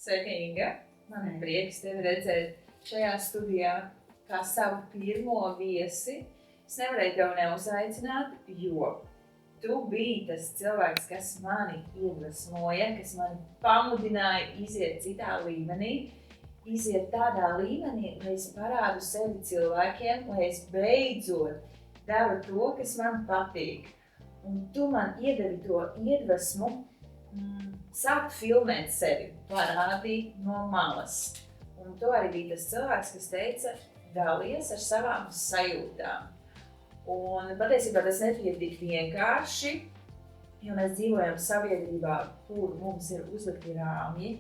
Sveika, Inga! Man ir prieks tevi redzēt šajā studijā kā savu pirmo viesi. Es nevarēju tevi neuzaicināt, jo tu biji tas cilvēks, kas mani iedvesmoja, kas mani pamudināja iziet citā līmenī, iziet tādā līmenī, lai es parādu sevi cilvēkiem, lai es beidzot daru to, kas man patīk. Un tu man iedevi to iedvesmu sākt filmēt sevi, parādīt no malas. Un tu arī biji tas cilvēks, kas teica, dalies ar savām sajūtām. Un patiesībā tas nebija tik vienkārši, jo mēs dzīvojam sabiedrībā, kur mums ir uzlikti rāmji,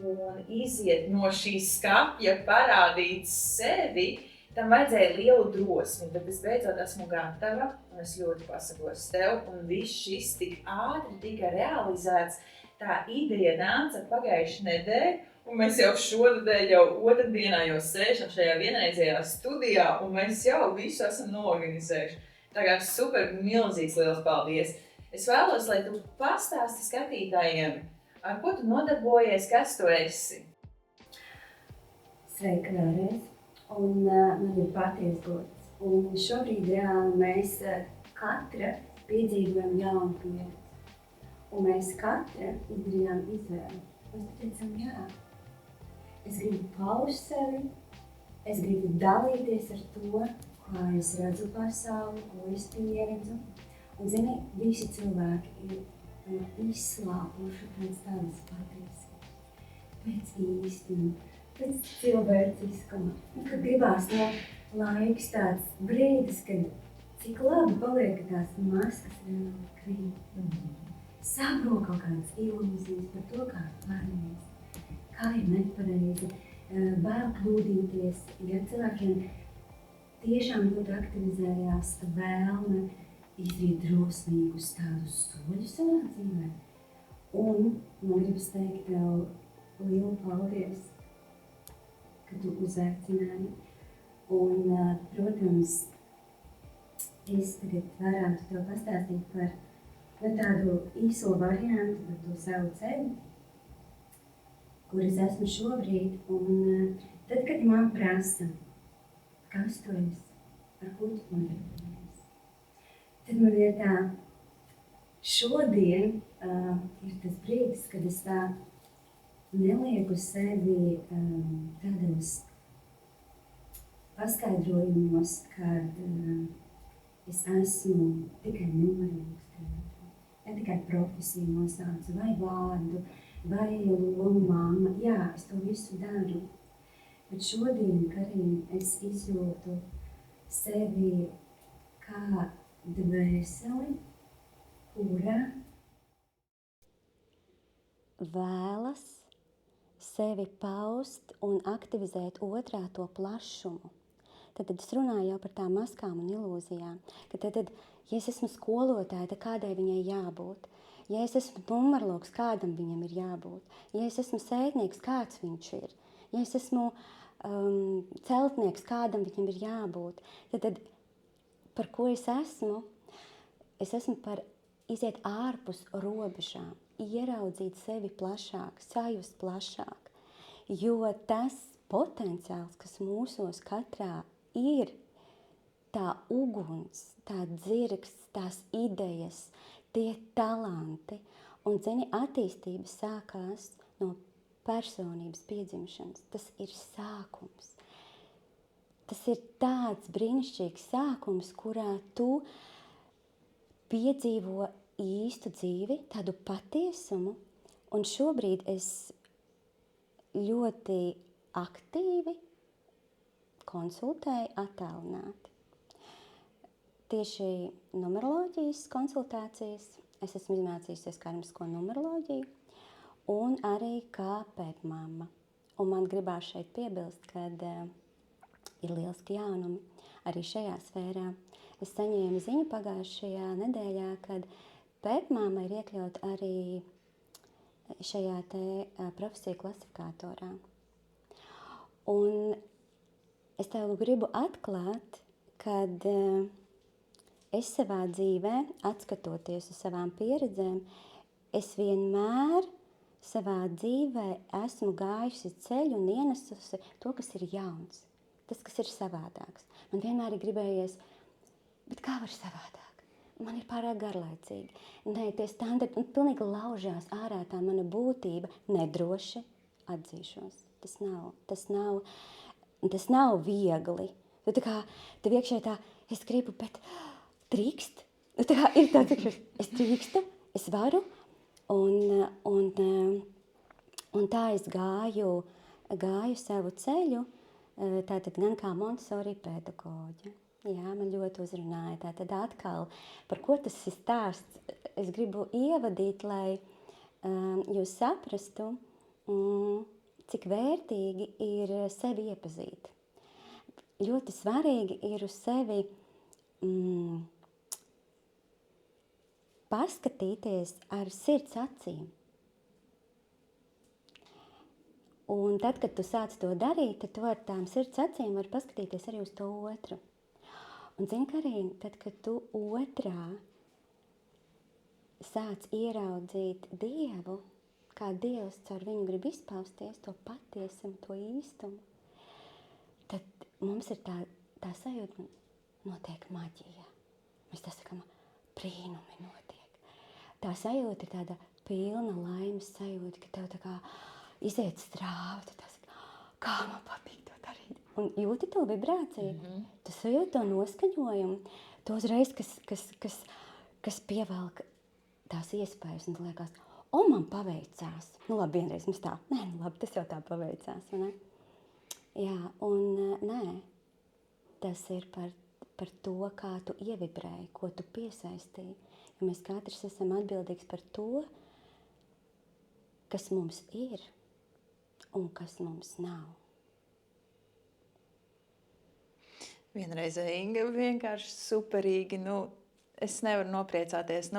un iziet no šīs skapja, parādīt sevi, tam vajadzēja lielu drosmi, bet es beidzot esmu gatava, un es ļoti pasakos tev, un viss šis tik ātri tika realizēts. Tā ideja nāca pagājušajā nedēļā, un mēs jau šonedēļ, jau otrdienā jau sēžam šajā vienreizējā studijā, un mēs jau visu esam noorganizējuši. Tā kā super milzīgs liels paldies! Es vēlos, lai tu pastāsti skatītājiem, ar ko tu nodarbojies, kas tu esi? Sveika vēlreiz! Un man ir paties gods. Un šobrīd reāli mēs katra piedzīvojam jaunu pieredzi. Un mēs katra izdarījām izvēli. Mēs teicām, jā, es gribu paust sevi, es gribu dalīties ar to, kā es redzu pasauli, ko es pieredzu. Un, zini, visi cilvēki ir izslāpuši pēc tādas patiesības, pēc īstuma, pēc cilvēciskuma. Kad gribās laiks tāds brīdis, kad cik labi paliek, ka tās maskas reāli krīt. Sabrok kaut kādas ilūzijas par to, kā ir pareizi, kā ir nepareizi, bail kļūdīties, ja cilvēkiem tiešām ļoti aktivizējās vēlme izdarīt drosmīgus tādus soļus savā dzīvē. Un man gribas teikt tev lielu paldies, ka tu uzaicināji. Un, protams, es tagad varētu tev pastāstīt par tādu īso variantu par to savu ceļu, kur es esmu šobrīd. Un tad, kad man prasa, kas tu esi, ar ko tu nodarbojies, tad man ir tā, šodien ir tas brīdis, kad es tā nelieku sevi tādos paskaidrojumos, kad es esmu tikai numerīgs. Ne tikai profesiju nosaucu, vai vārdu, vai lomu mamma. Jā, es to visu daru. Bet šodien, Karina, es izjūtu sevi kā dvēseli, kura vēlas sevi paust un aktivizēt otrā to plašumu. Tad es runāju jau par tām maskām un ilūzijām, ka tad, ja es esmu skolotāja, tad kādai viņai jābūt. Ja es esmu numurloks, kādam viņam ir jābūt. Ja es esmu sētnieks, kāds viņš ir. Ja es esmu celtnieks, kādam viņam ir jābūt. Tad par ko es esmu? Es esmu par iziet ārpus robežām, ieraudzīt sevi plašāk, sajust plašāk. Jo tas potenciāls, kas mūsos katrā ir, tā uguns, tā dzirgs, tās idejas, tie talanti. Un, zini, attīstība sākās no personības piedzimšanas. Tas ir sākums. Tas ir tāds brīnišķīgs sākums, kurā tu piedzīvo īstu dzīvi, tādu patiesumu. Un šobrīd es ļoti aktīvi konsultēju attālināti. Tieši numeroloģijas konsultācijas. Es esmu izmācījusies karmisko numeroloģiju un arī kā pēpmamma. Un man gribās šeit piebilst, kad ir lieliski jaunumi arī šajā sfērā. Es saņēmu ziņu pagājušajā nedēļā, kad pēpmamma ir iekļaut arī šajā te profesiju klasifikatorā. Un es tev gribu atklāt, kad es savā dzīvē, atskatoties uz savām pieredzēm, es vienmēr savā dzīvē esmu gājusi ceļu un ienesusi to, kas ir jauns, tas, kas ir savādāks. Man vienmēr ir gribējies, bet kā var savādāk? Man ir pārāk garlaicīgi. Nē, tie standarti, un pilnīgi laužās ārā tā mana būtība, nedroši atzīšos. Tas nav viegli. Tu tā kā, tev iekšē tā, es gribu, bet drīkst. Tā kā ir tāds, es drīkstu, es varu. Un tā es gāju savu ceļu, tātad gan kā Montessori pedagoģe. Jā, man ļoti uzrunāja. Tātad atkal, par ko tas ir stāsts, es gribu ievadīt, lai jūs saprastu, cik vērtīgi ir sevi iepazīt. Ļoti svarīgi ir uz sevi paskatīties ar sirds acīm. Un tad, kad tu sāc to darīt, tad tu ar tām sirds acīm vari paskatīties arī uz to otru. Un zini, Karīna, tad, kad tu otrā sāc ieraudzīt Dievu, kā Dievs caur viņu grib izpausties, to patiesumu, to īstumu, tad mums ir tā sajūta, notiek maģija. Mēs tā sakām, brīnumi notiek. Tā sajūta ir tāda pilna laimes sajūta, ka tev tā kā iziet strāva, tu tā saka, kā man patīk to darīt. Un jūti to vibrāciju, tu sajūti to noskaņojumu, to uzreiz, kas pievelk tās iespējas, un tu liekas, man paveicās. Nu labi, vienreiz mums tā, tas jau tā paveicās, vai ne? Jā, un nē, tas ir par to, kā tu ievibrēji, ko tu piesaistīji. Jo mēs katrs esam atbildīgs par to, kas mums ir un kas mums nav. Vienreiz Inga vienkārši superīgi, es nevaru nopriecāties.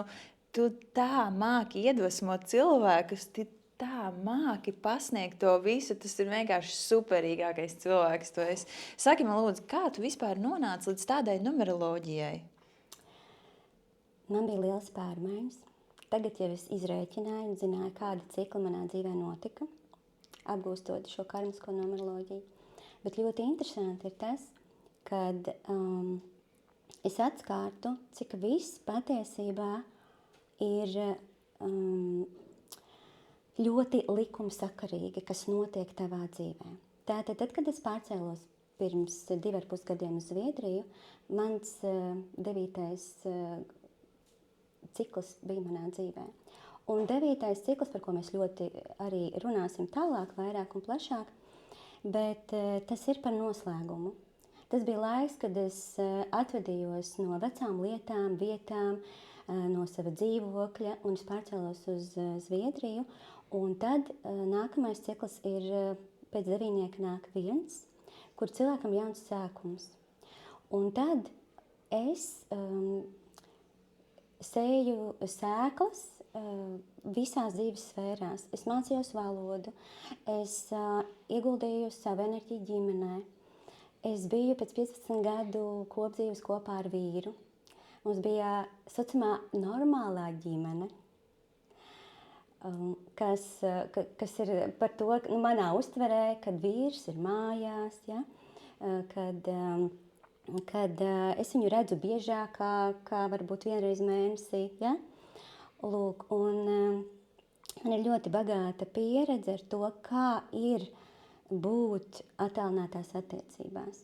Tu tā māki iedvesmot cilvēkus, tu tā māki pasniegt to visu, tas ir vienkārši superīgākais cilvēks tu esi. Saki man lūdzu, kā tu vispār nonāci līdz tādai numeroloģijai? Man bija liels pārmaiņas. Tagad jau es izrēķināju un zināju, kāda cikla manā dzīvē notika, apgūstot šo karmisko numeroloģiju. Bet ļoti interesanti ir tas, kad es atskārtu, cik viss patiesībā ir ļoti likumsakarīgi, kas notiek tavā dzīvē. Tātad, tad, kad es pārcēlos pirms 2,5 gadiem uz Zviedriju, mans 9. cikls bija manā dzīvē. Un 9. cikls, par ko mēs ļoti arī runāsim tālāk, vairāk un plašāk, bet tas ir par noslēgumu. Tas bija laiks, kad es atvadījos no vecām lietām, vietām, no sava dzīvokļa, un es pārcēlos uz Zviedriju. Un tad nākamais cikls ir pēc 9 nāk 1, kur cilvēkam jauns sākums. Un tad es sēju sēklas visās dzīves sfērās. Es mācījos valodu, es ieguldīju savu enerģiju ģimenē. Es biju pēc 15 gadu kopdzīves kopā ar vīru. Mums bija saucamā normālā ģimene, kas ir par to, manā uztverē, kad vīrs ir mājās, ja? Kad es viņu redzu biežāk, kā varbūt vienreiz mēnesī. Ja? Lūk, un man ir ļoti bagāta pieredze ar to, kā ir būt attālinātās attiecībās.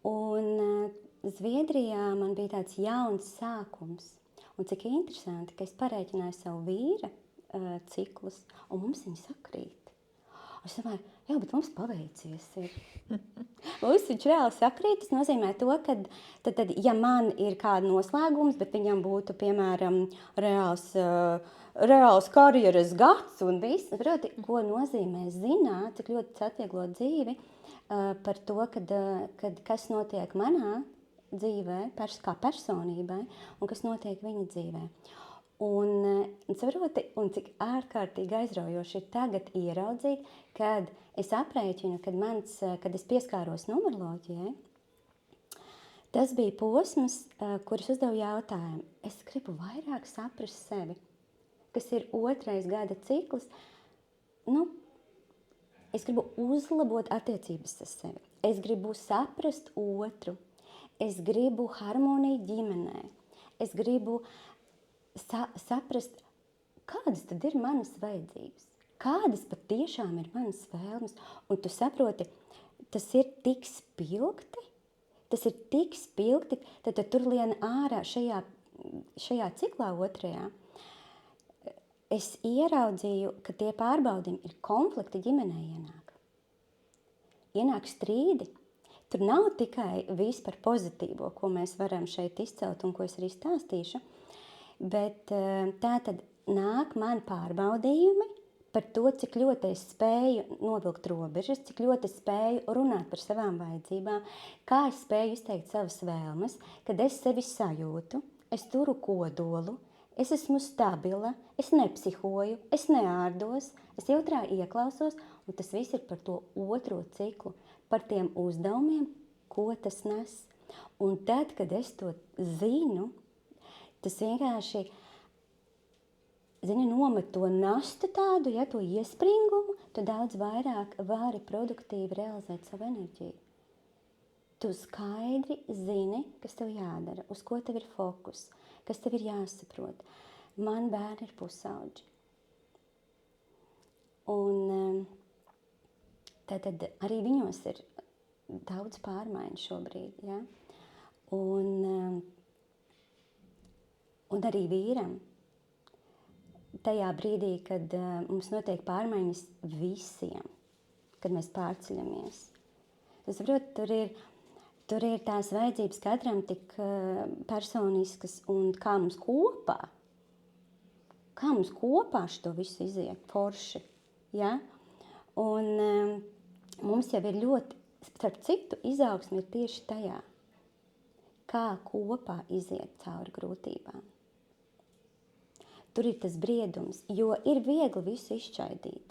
Un Zviedrijā man bija tāds jauns sākums. Un cik interesanti, ka es parēķināju savu vīra ciklus, un mums viņi sakrīt. Es domāju, jā, bet mums paveicies ir. Mums viņš reāli sakrīt, tas nozīmē to, ka tad, ja man ir kāda noslēgums, bet viņam būtu, piemēram, reāls karjeras gads un viss, proti, ko nozīmē zināt, cik ļoti atvieglo dzīvi par to, kad kas notiek manā dzīvē, kā personībai, un kas notiek viņa dzīvē. Un cik ārkārtīgi aizraujoši ir tagad ieraudzīt, kad es aprēķinu, kad es pieskāros numeroloģijai, tas bija posms, kurš uzdevu jautājumu. Es gribu vairāk saprast sevi, kas ir 2. gada cikls, es gribu uzlabot attiecības ar sevi. Es gribu saprast otru. Es gribu harmoniju ģimenē. Es gribu saprast, kādas tad ir manas vajadzības. Kādas patiešām ir manas vēlmes. Un tu saproti, tas ir tik spilgti, tad tur lien ārā šajā ciklā otrajā. Es ieraudzīju, ka tie pārbaudījumi ir konflikti ģimenē ienāk. Ienāk strīdi. Tur nav tikai viss par pozitīvo, ko mēs varam šeit izcelt un ko es arī stāstīšu, bet tā tad nāk man pārbaudījumi par to, cik ļoti es spēju novilkt robežas, cik ļoti es spēju runāt par savām vajadzībām, kā es spēju izteikt savas vēlmes, kad es sevi sajūtu, es turu kodolu, es esmu stabila, es nepsihoju, es neārdos, es jautrā ieklausos, un tas viss ir par to otro ciklu, par tiem uzdevumiem, ko tas nes. Un tad, kad es to zinu, tas vienkārši, nomet to nastu tādu, ja to iespringumu, tu daudz vairāk vari produktīvi realizēt savu enerģiju. Tu skaidri zini, kas tev jādara, uz ko tev ir fokus, kas tev ir jāsaprot. Man bērni ir pusauģi. Un tad arī viņos ir daudz pārmaiņu šobrīd. Ja? Un arī vīram. Tajā brīdī, kad mums notiek pārmaiņas visiem, kad mēs pārceļamies. Es saprotu, tur ir tās vajadzības katram tik personiskas un kā mums kopā šo visu iziet forši. Ja? Un mums jau ir ļoti, starp citu, izaugsme ir tieši tajā, kā kopā iziet cauri grūtībām. Tur ir tas briedums, jo ir viegli visu izšķaidīt.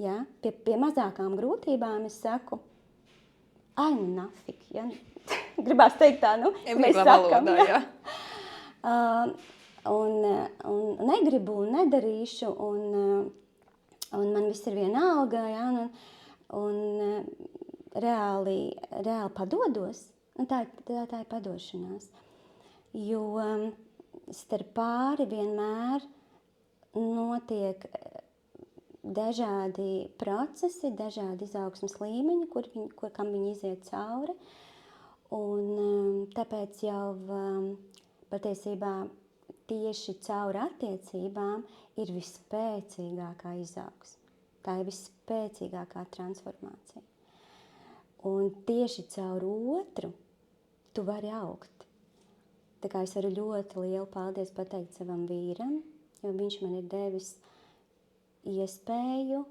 Ja? Pie mazākām grūtībām es saku, nafik, ja? Gribās teikt tā, mēs sakam. Valodā, ja? Un negribu un nedarīšu, un man viss ir vienalga, ja? un reāli padodos, un tā ir padošanās. Jo starp pāri vienmēr notiek dažādi procesi, dažādi izaugsmes līmeņi, kam viņi iziet cauri. Un tāpēc jau patiesībā tieši cauri attiecībām ir visspēcīgākā izaugsme. Tā ir visspēcīgākā transformācija. Un tieši caur otru tu vari augt. Tā kā es varu ļoti lielu paldies pateikt savam vīram, jo viņš man ir devis iespēju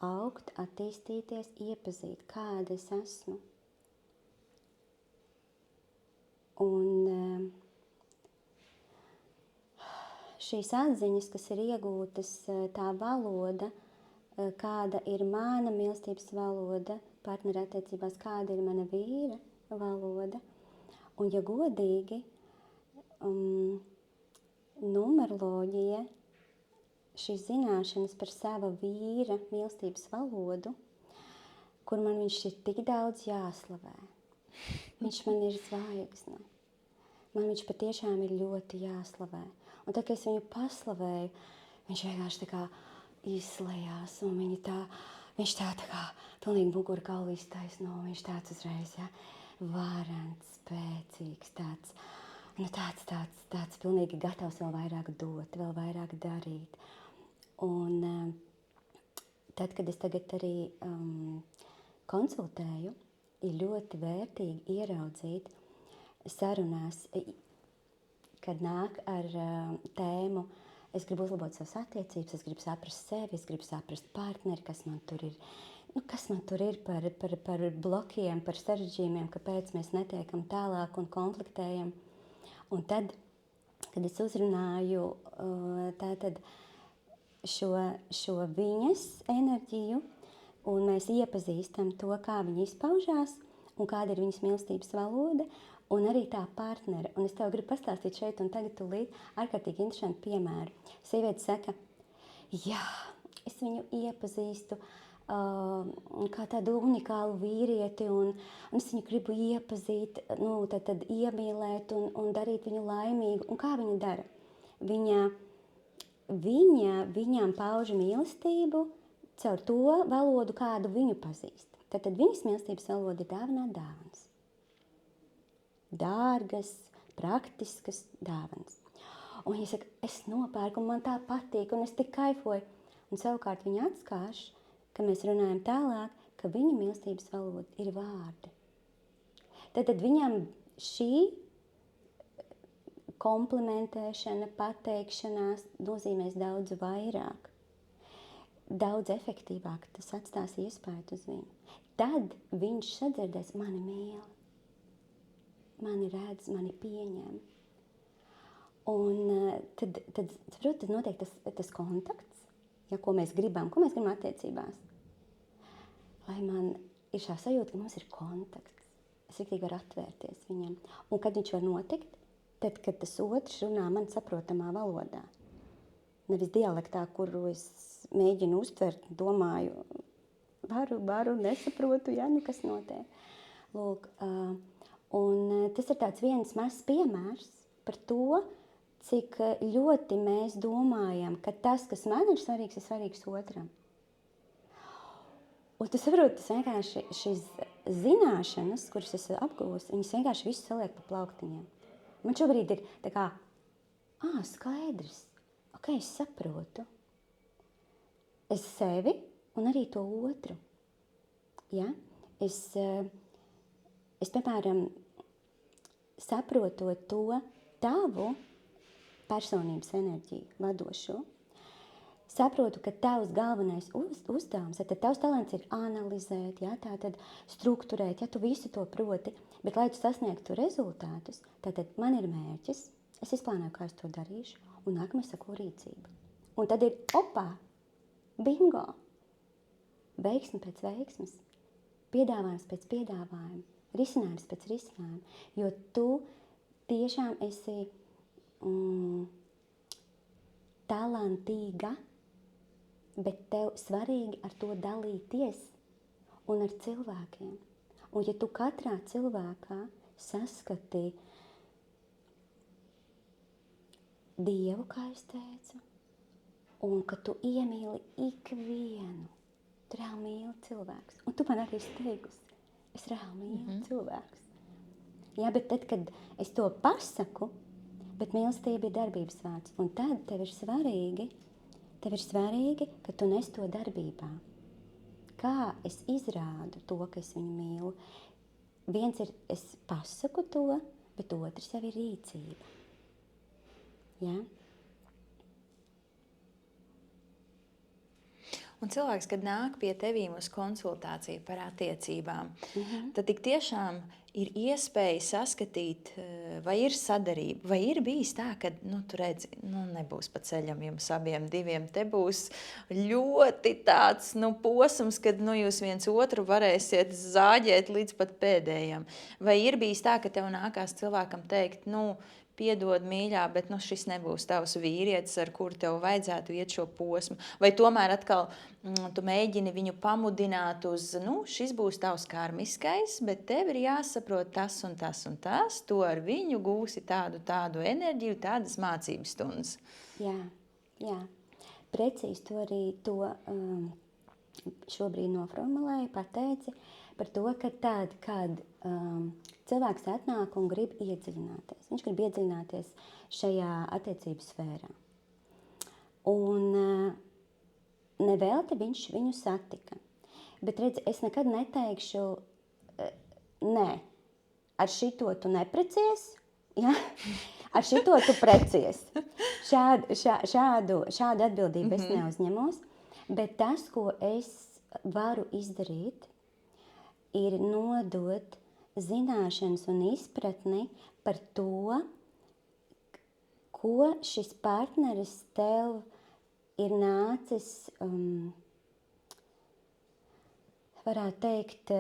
augt, attīstīties, iepazīt, kāda es esmu. Un šīs atziņas, kas ir iegūtas, tā valoda, kāda ir mana mīlestības valoda, partnerattiecībās, kāda ir mana vīra valoda. Un, ja godīgi, numeroloģija, šīs zināšanas par sava vīra mīlestības valodu, kur man viņš ir tik daudz jāslavē. Viņš man ir zvaigzne. Man viņš patiešām ir ļoti jāslavē. Un tad, kad es viņu paslavēju, viņš vienkārši tā kā izslējās, un viņš tā kā pilnīgi muguru galvu iztaisno, viņš tāds uzreiz, ja, varants, spēcīgs, tāds pilnīgi gatavs vēl vairāk dot, vēl vairāk darīt. Un tad, kad es tagad arī konsultēju, ir ļoti vērtīgi ieraudzīt sarunās, kad nāk ar tēmu, es gribu uzlabot savas attiecības, es gribu saprast sevi, es gribu saprast partneri, kas man tur ir. Kas man tur ir par blokiem, par sarežģījumiem, kāpēc mēs netiekam tālāk un konfliktējam. Un tad, kad es uzrunāju tātad šo viņas enerģiju, un mēs iepazīstam to, kā viņa izpaužās, un kāda ir viņas mīlestības valoda, un arī tā partnere. Un es tev gribu pastāstīt šeit un tagad tūlīt ārkārtīgi interesantu piemēru. Sieviete saka, jā, es viņu iepazīstu kā tādu unikālu vīrieti, un es viņu gribu iepazīt, tad iemīlēt un darīt viņu laimīgu. Un kā viņa dara? Viņam pauž mīlestību caur to valodu, kādu viņu pazīst. Tad viņas mīlestības valoda ir dāvināt dāvanas. Dārgas, praktiskas dāvanas. Un viņa saka, es nopērku, un man tā patīk, un es tik kaifoju. Un savukārt viņa atskāš, ka mēs runājam tālāk, ka viņa mīlestības valoda ir vārdi. Tad viņam šī komplimentēšana, pateikšanās nozīmēs daudz vairāk, daudz efektīvāk tas atstās iespēju uz viņu. Tad viņš sadzirdēs, mani mīl, mani redz, mani pieņem. Un tad notiek tas kontakts, ko mēs gribam attiecībās. Lai man ir šā sajūta, ka mums ir kontakts. Es riktīgi varu atvērties viņam. Un kad viņš var notikt, tad, kad tas otrs runā man saprotamā valodā. Nevis dialektā, kuru es mēģinu uztvert, domāju, varu, nesaprotu, kas notiek. Lūk, un tas ir tāds viens mazs piemērs par to, cik ļoti mēs domājam, ka tas, kas man ir svarīgs otram. Un tu saproti, tas vienkārši šīs zināšanas, kuras es apgūstu, viņas vienkārši visu saliek pa plauktiņiem. Man šobrīd ir tā kā, skaidrs, es saprotu. Es sevi un arī to otru. Ja? Es, piemēram, saprotot to tavu personības enerģiju vadošo, saprotu, ka tavs galvenais uzdevums, tad tavs talants ir analizēt, tātad strukturēt, tu visu to proti, bet lai tu sasniegtu rezultātus, tad man ir mērķis, es izplānoju, kā es to darīšu, un nākamais sako rīcību. Un tad ir, bingo, veiksme pēc veiksmes, piedāvājums pēc piedāvājuma, risinājums pēc risinājuma, jo tu tiešām esi talantīga, bet tev svarīgi ar to dalīties un ar cilvēkiem. Un ja tu katrā cilvēkā saskati Dievu, kā es teicu, un ka tu iemīli ikvienu, tu reāli mīli cilvēks. Un tu man arī esi teikusi, es reāli mīlu cilvēks. Jā, bet tad, kad es to pasaku, bet mīlestība ir darbības vārds, un tad tev ir svarīgi, ka tu nes to darbībā. Kā es izrādu to, ka es viņu mīlu? Viens ir, es pasaku to, bet otrs jau ir rīcība. Ja? Un cilvēks, kad nāk pie tevīm uz konsultāciju par attiecībām, tad tik tiešām ir iespēja saskatīt, vai ir sadarība, vai ir bijis tā, ka, tu redzi, nebūs pa ceļam jums abiem diviem, te būs ļoti tāds, posms, kad, jūs viens otru varēsiet zāģēt līdz pat pēdējam. Vai ir bijis tā, ka tev nākās cilvēkam teikt, piedod, mīļā, bet šis nebūs tavs vīrietis, ar kuru tev vajadzētu iet šo posmu. Vai tomēr atkal tu mēģini viņu pamudināt uz, šis būs tavs karmiskais, bet tev ir jāsaprot tas un tas un tas, tu ar viņu gūsi tādu enerģiju, tādas mācības stundas. Jā. Precīzi to arī šobrīd noformulēju, pateici par to, ka tad, kad cilvēks atnāk un grib iedziļināties. Viņš grib iedziļināties šajā attiecību sfērā. Un nevelti viņš viņu satika. Bet redzi, es nekad neteikšu, nē, ar šito tu neprecies, ja? Ar šito tu precies. Šādu atbildību es neuzņemos, bet tas, ko es varu izdarīt, ir nodot zināšanas un izpratni par to, ko šis partneris tev ir nācis, varētu teikt,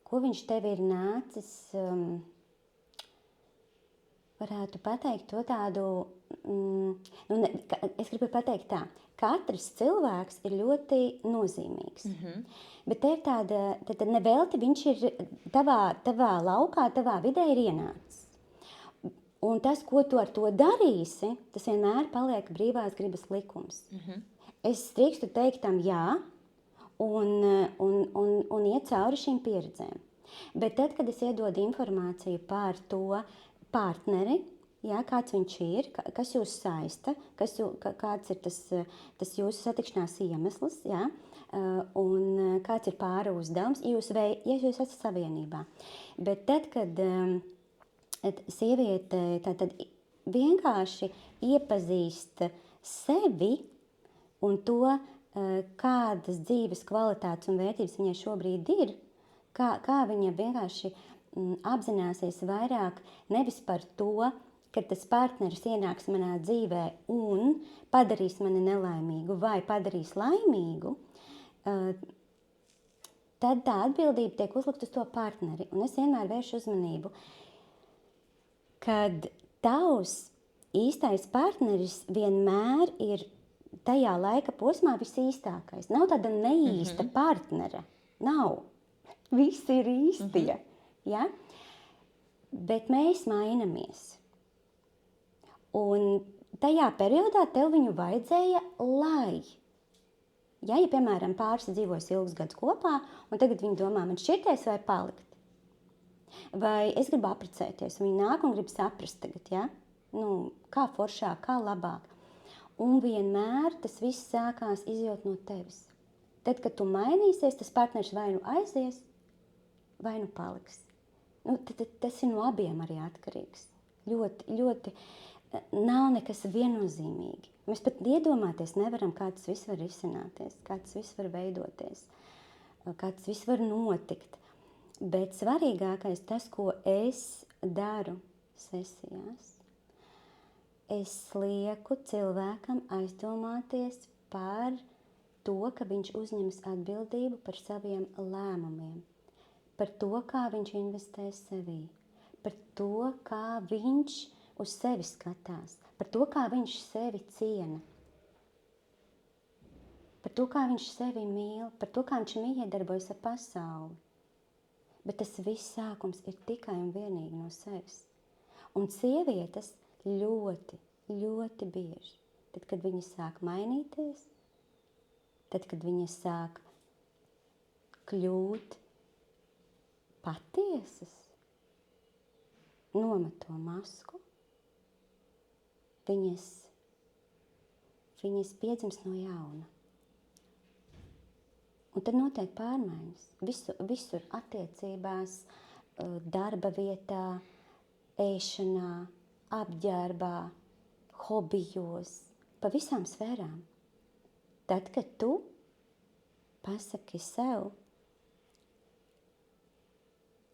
ko viņš tev ir nācis, varētu pateikt to tādu, es gribu pateikt tā, katrs cilvēks ir ļoti nozīmīgs. Bet te ir tāda, tad nevelti viņš ir tavā laukā, tavā vidē ir ienācis. Un tas, ko tu ar to darīsi, tas vienmēr paliek brīvās gribas likums. Es drīkstu teikt tam jā un iet cauri šīm pieredzēm. Bet tad, kad es iedodu informāciju par to partneri, jā, kāds viņš ir, kas jūs saista, kāds ir tas jūsu satikšanās iemesls, jā, un kāds ir pāri uzdevums, ja jūs esat savienībā. Bet tad, kad sieviete tad vienkārši iepazīst sevi un to, kādas dzīves kvalitātes un vērtības viņai šobrīd ir, kā viņa vienkārši apzināsies vairāk nevis par to, ka tas partneris ienāks manā dzīvē un padarīs mani nelaimīgu vai padarīs laimīgu, tad tā atbildība tiek uzlikt uz to partneri. Un es vienmēr vēršu uzmanību, kad tavs īstais partneris vienmēr ir tajā laika posmā visīstākais. Nav tāda neīsta partnera. Nav. Visi ir īstie. Ja? Bet mēs mainamies. Un tajā periodā tev viņu vajadzēja, lai, ja piemēram pāris dzīvos ilgus gadus kopā, un tagad viņi domā, man šķirties vai palikt. Vai es gribu apprecēties, un viņi nāk un grib saprast tagad, ja? Kā foršāk, kā labāk. Un vienmēr tas viss sākās izjūt no tevis. Tad, kad tu mainīsies, tas partneris vai nu aizies, vai nu paliks. Tas ir no abiem arī atkarīgs. Ļoti nav nekas viennozīmīgi. Mēs pat iedomāties nevaram, kā tas viss var risināties, kā tas viss var veidoties, kā tas viss var notikt. Bet svarīgākais tas, ko es daru sesijās, es lieku cilvēkam aizdomāties par to, ka viņš uzņemas atbildību par saviem lēmumiem. Par to, kā viņš investē sevī, par to, kā viņš uz sevi skatās, par to, kā viņš sevi ciena, par to, kā viņš sevi mīl, par to, kā viņš iedarbojas ar pasauli. Bet tas viss sākums ir tikai un vienīgi no sevis. Un sievietes ļoti, ļoti bieži, tad, kad viņas sāk mainīties, tad, kad viņas sāk kļūt patiesas, nomet to masku, viņas piedzimst no jauna. Un tad notiek pārmaiņas. Visur attiecībās, darba vietā, ēšanā, apģērbā, hobijos, pa visām sfērām. Tad, kad tu pasaki sev,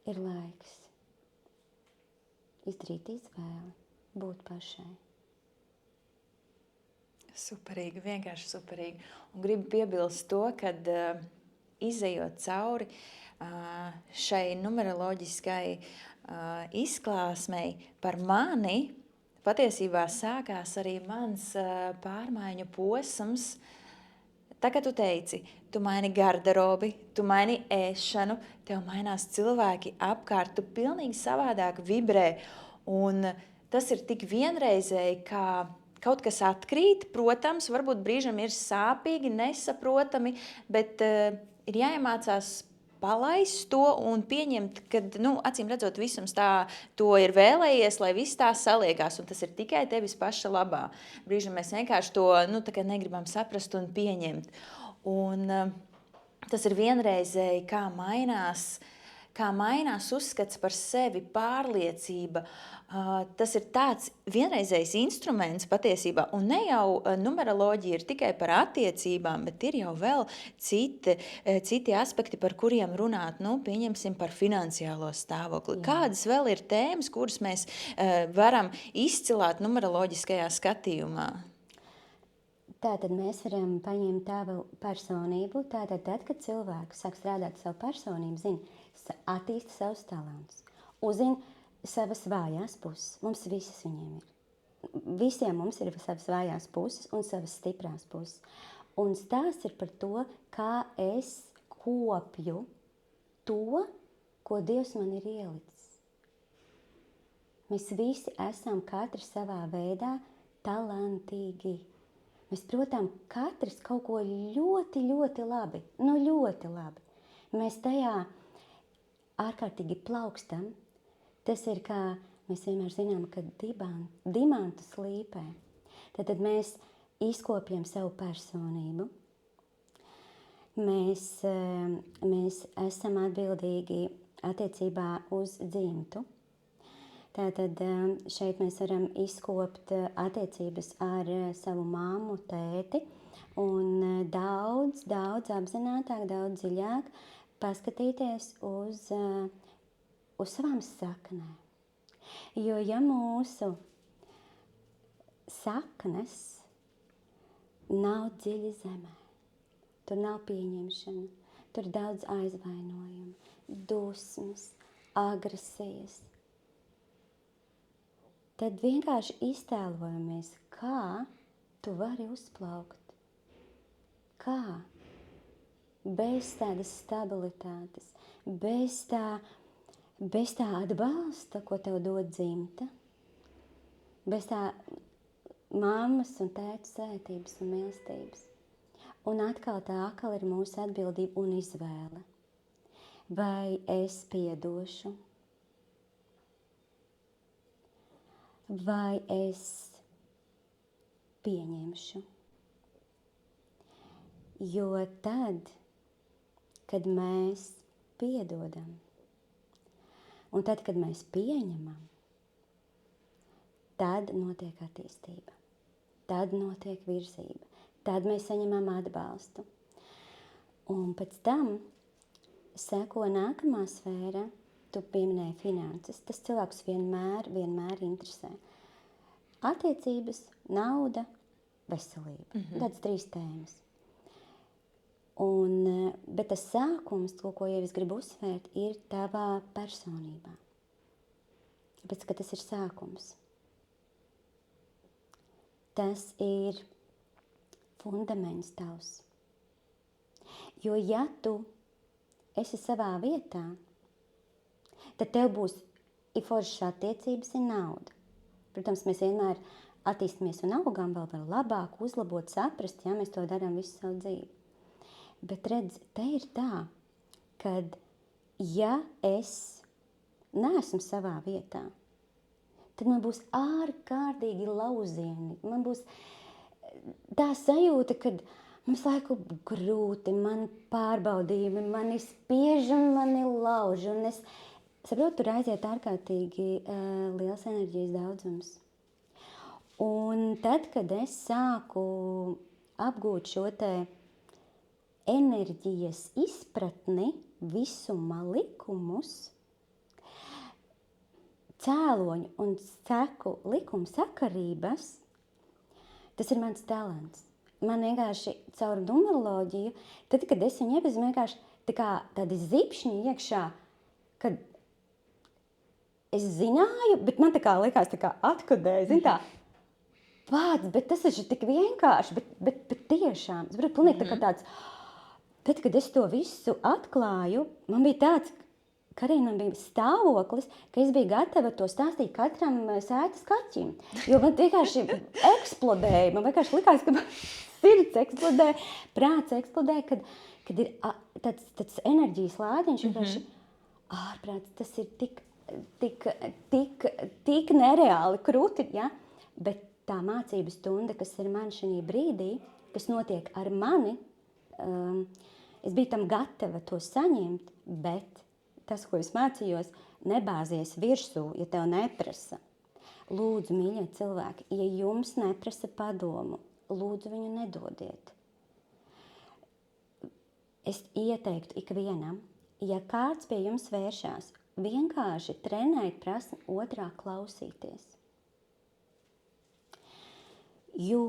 ir laiks izdarīt izvēli, būt pašai. Superīgi, vienkārši superīgi. Un gribu piebilst to, kad izejot cauri šai numeroloģiskai izklāsmei par mani, patiesībā sākās arī mans pārmaiņu posms. Tā kā tu teici, tu maini garderobi, tu maini ēšanu, tev mainās cilvēki apkārt, tu pilnīgi savādāk vibrē. Un tas ir tik vienreizēji, kā kaut kas atkrīt, protams, varbūt brīžam ir sāpīgi, nesaprotami, bet ir jāiemācās palaist to un pieņemt, kad, acīm redzot, visums tā to ir vēlējies, lai viss tā saliekās, un tas ir tikai tevis paša labā. Brīžam mēs vienkārši to tā kā negribam saprast un pieņemt. Un tas ir vienreizēji, kā mainās uzskats par sevi, pārliecība. Tas ir tāds vienreizējs instruments patiesībā, un ne jau numeroloģija ir tikai par attiecībām, bet ir jau vēl citi aspekti, par kuriem runāt, pieņemsim par finansiālo stāvokli. Jā. Kādas vēl ir tēmas, kuras mēs varam izcilāt numeroloģiskajā skatījumā? Tātad mēs varam paņemt tavu personību, tātad tad, kad cilvēks sāk strādāt savu personību, attīsta savus talantus, uzzina savas vājās puses. Mums visas viņiem ir. Visiem mums ir savas vājās puses un savas stiprās puses. Un stāsts ir par to, kā es kopju to, ko Dievs man ir ielicis. Mēs visi esam katrs savā veidā talantīgi. Mēs, protams, katrs kaut ko ļoti, ļoti labi, ļoti labi. Mēs tajā ārkārtīgi plaukstam. Tas ir kā mēs vienmēr zinām, ka dimantu slīpē. Tad mēs izkopjam savu personību. Mēs esam atbildīgi attiecībā uz dzimtu. Tātad šeit mēs varam izkopt attiecības ar savu mammu, tēti un daudz apzinātāk, daudz dziļāk paskatīties uz savām saknēm. Jo ja mūsu saknes nav dziļi zemē, tur nav pieņemšana, tur daudz aizvainojumu, dusmas, agresijas, tad vienkārši iztēlojamies, kā tu vari uzplaukt. Kā? Bez tādas stabilitātes, bez tā atbalsta, ko tev dod dzimta, bez tā mammas un tēta svētības un mīlestības. Un atkal ir mūsu atbildība un izvēle. Vai es piedošu? Vai es pieņemšu? Jo tad, kad mēs piedodam, un tad, kad mēs pieņemam, tad notiek attīstība, tad notiek virzība, tad mēs saņemam atbalstu. Un pēc tam seko nākamā sfēra, tu pieminēji finanses, tas cilvēks vienmēr interesē. Attiecības, nauda, veselība, tādas 3 tēmas. Bet tas sākums, ko jau es gribu uzsvērt, ir tavā personībā. Tāpēc, ka tas ir sākums. Tas ir fundaments tavs. Jo ja tu esi savā vietā, tad tev būs foršas attiecības un nauda. Protams, mēs vienmēr attīstamies un augam vēl labāk, uzlabot, saprast, ja mēs to darām visu savu dzīvi. Bet redz, te ir tā, kad ja es neesmu savā vietā, tad man būs ārkārtīgi lauzieni. Man būs tā sajūta, kad mums laiku grūti, man pārbaudījumi, mani spiež un mani lauž. Un es saprotu, tur aiziet ārkārtīgi liels enerģijas daudzums. Un tad, kad es sāku apgūt šo te enerģijas izpratni, visuma likumus, cēloņu un seku likuma sakarības, tas ir mans talants. Man vienkārši caur numeroloģiju, tad, kad es viņu iepazinu, vienkārši tādi zipšņi iekšā, kad es zināju, bet man likās atkodēja, zin tā, vārds, bet tas ir tik vienkārši, bet tiešām, es varu pilnīgi tāds. Tad, kad es to visu atklāju, man bija tāds, ka arī man bija stāvoklis, ka es biju gatava to stāstīt katram sētas kaķim. Jo man vienkārši eksplodēja, man vienkārši likās, ka man sirds eksplodē, prāts eksplodē, kad ir tāds enerģijas lādiņš, vienkārši ārprāts, tas ir tik nereāli krūti, ja? Bet tā mācības stunda, kas ir man šajā brīdī, kas notiek ar mani, es biju tam gatava to saņemt, bet tas, ko es mācījos, nebāzies virsū, ja tev neprasa. Lūdzu, mīļie cilvēki, ja jums neprasa padomu, lūdzu viņu nedodiet. Es ieteiktu ikvienam, ja kāds pie jums vēršās, vienkārši trenēt prasmi otrā klausīties. Jo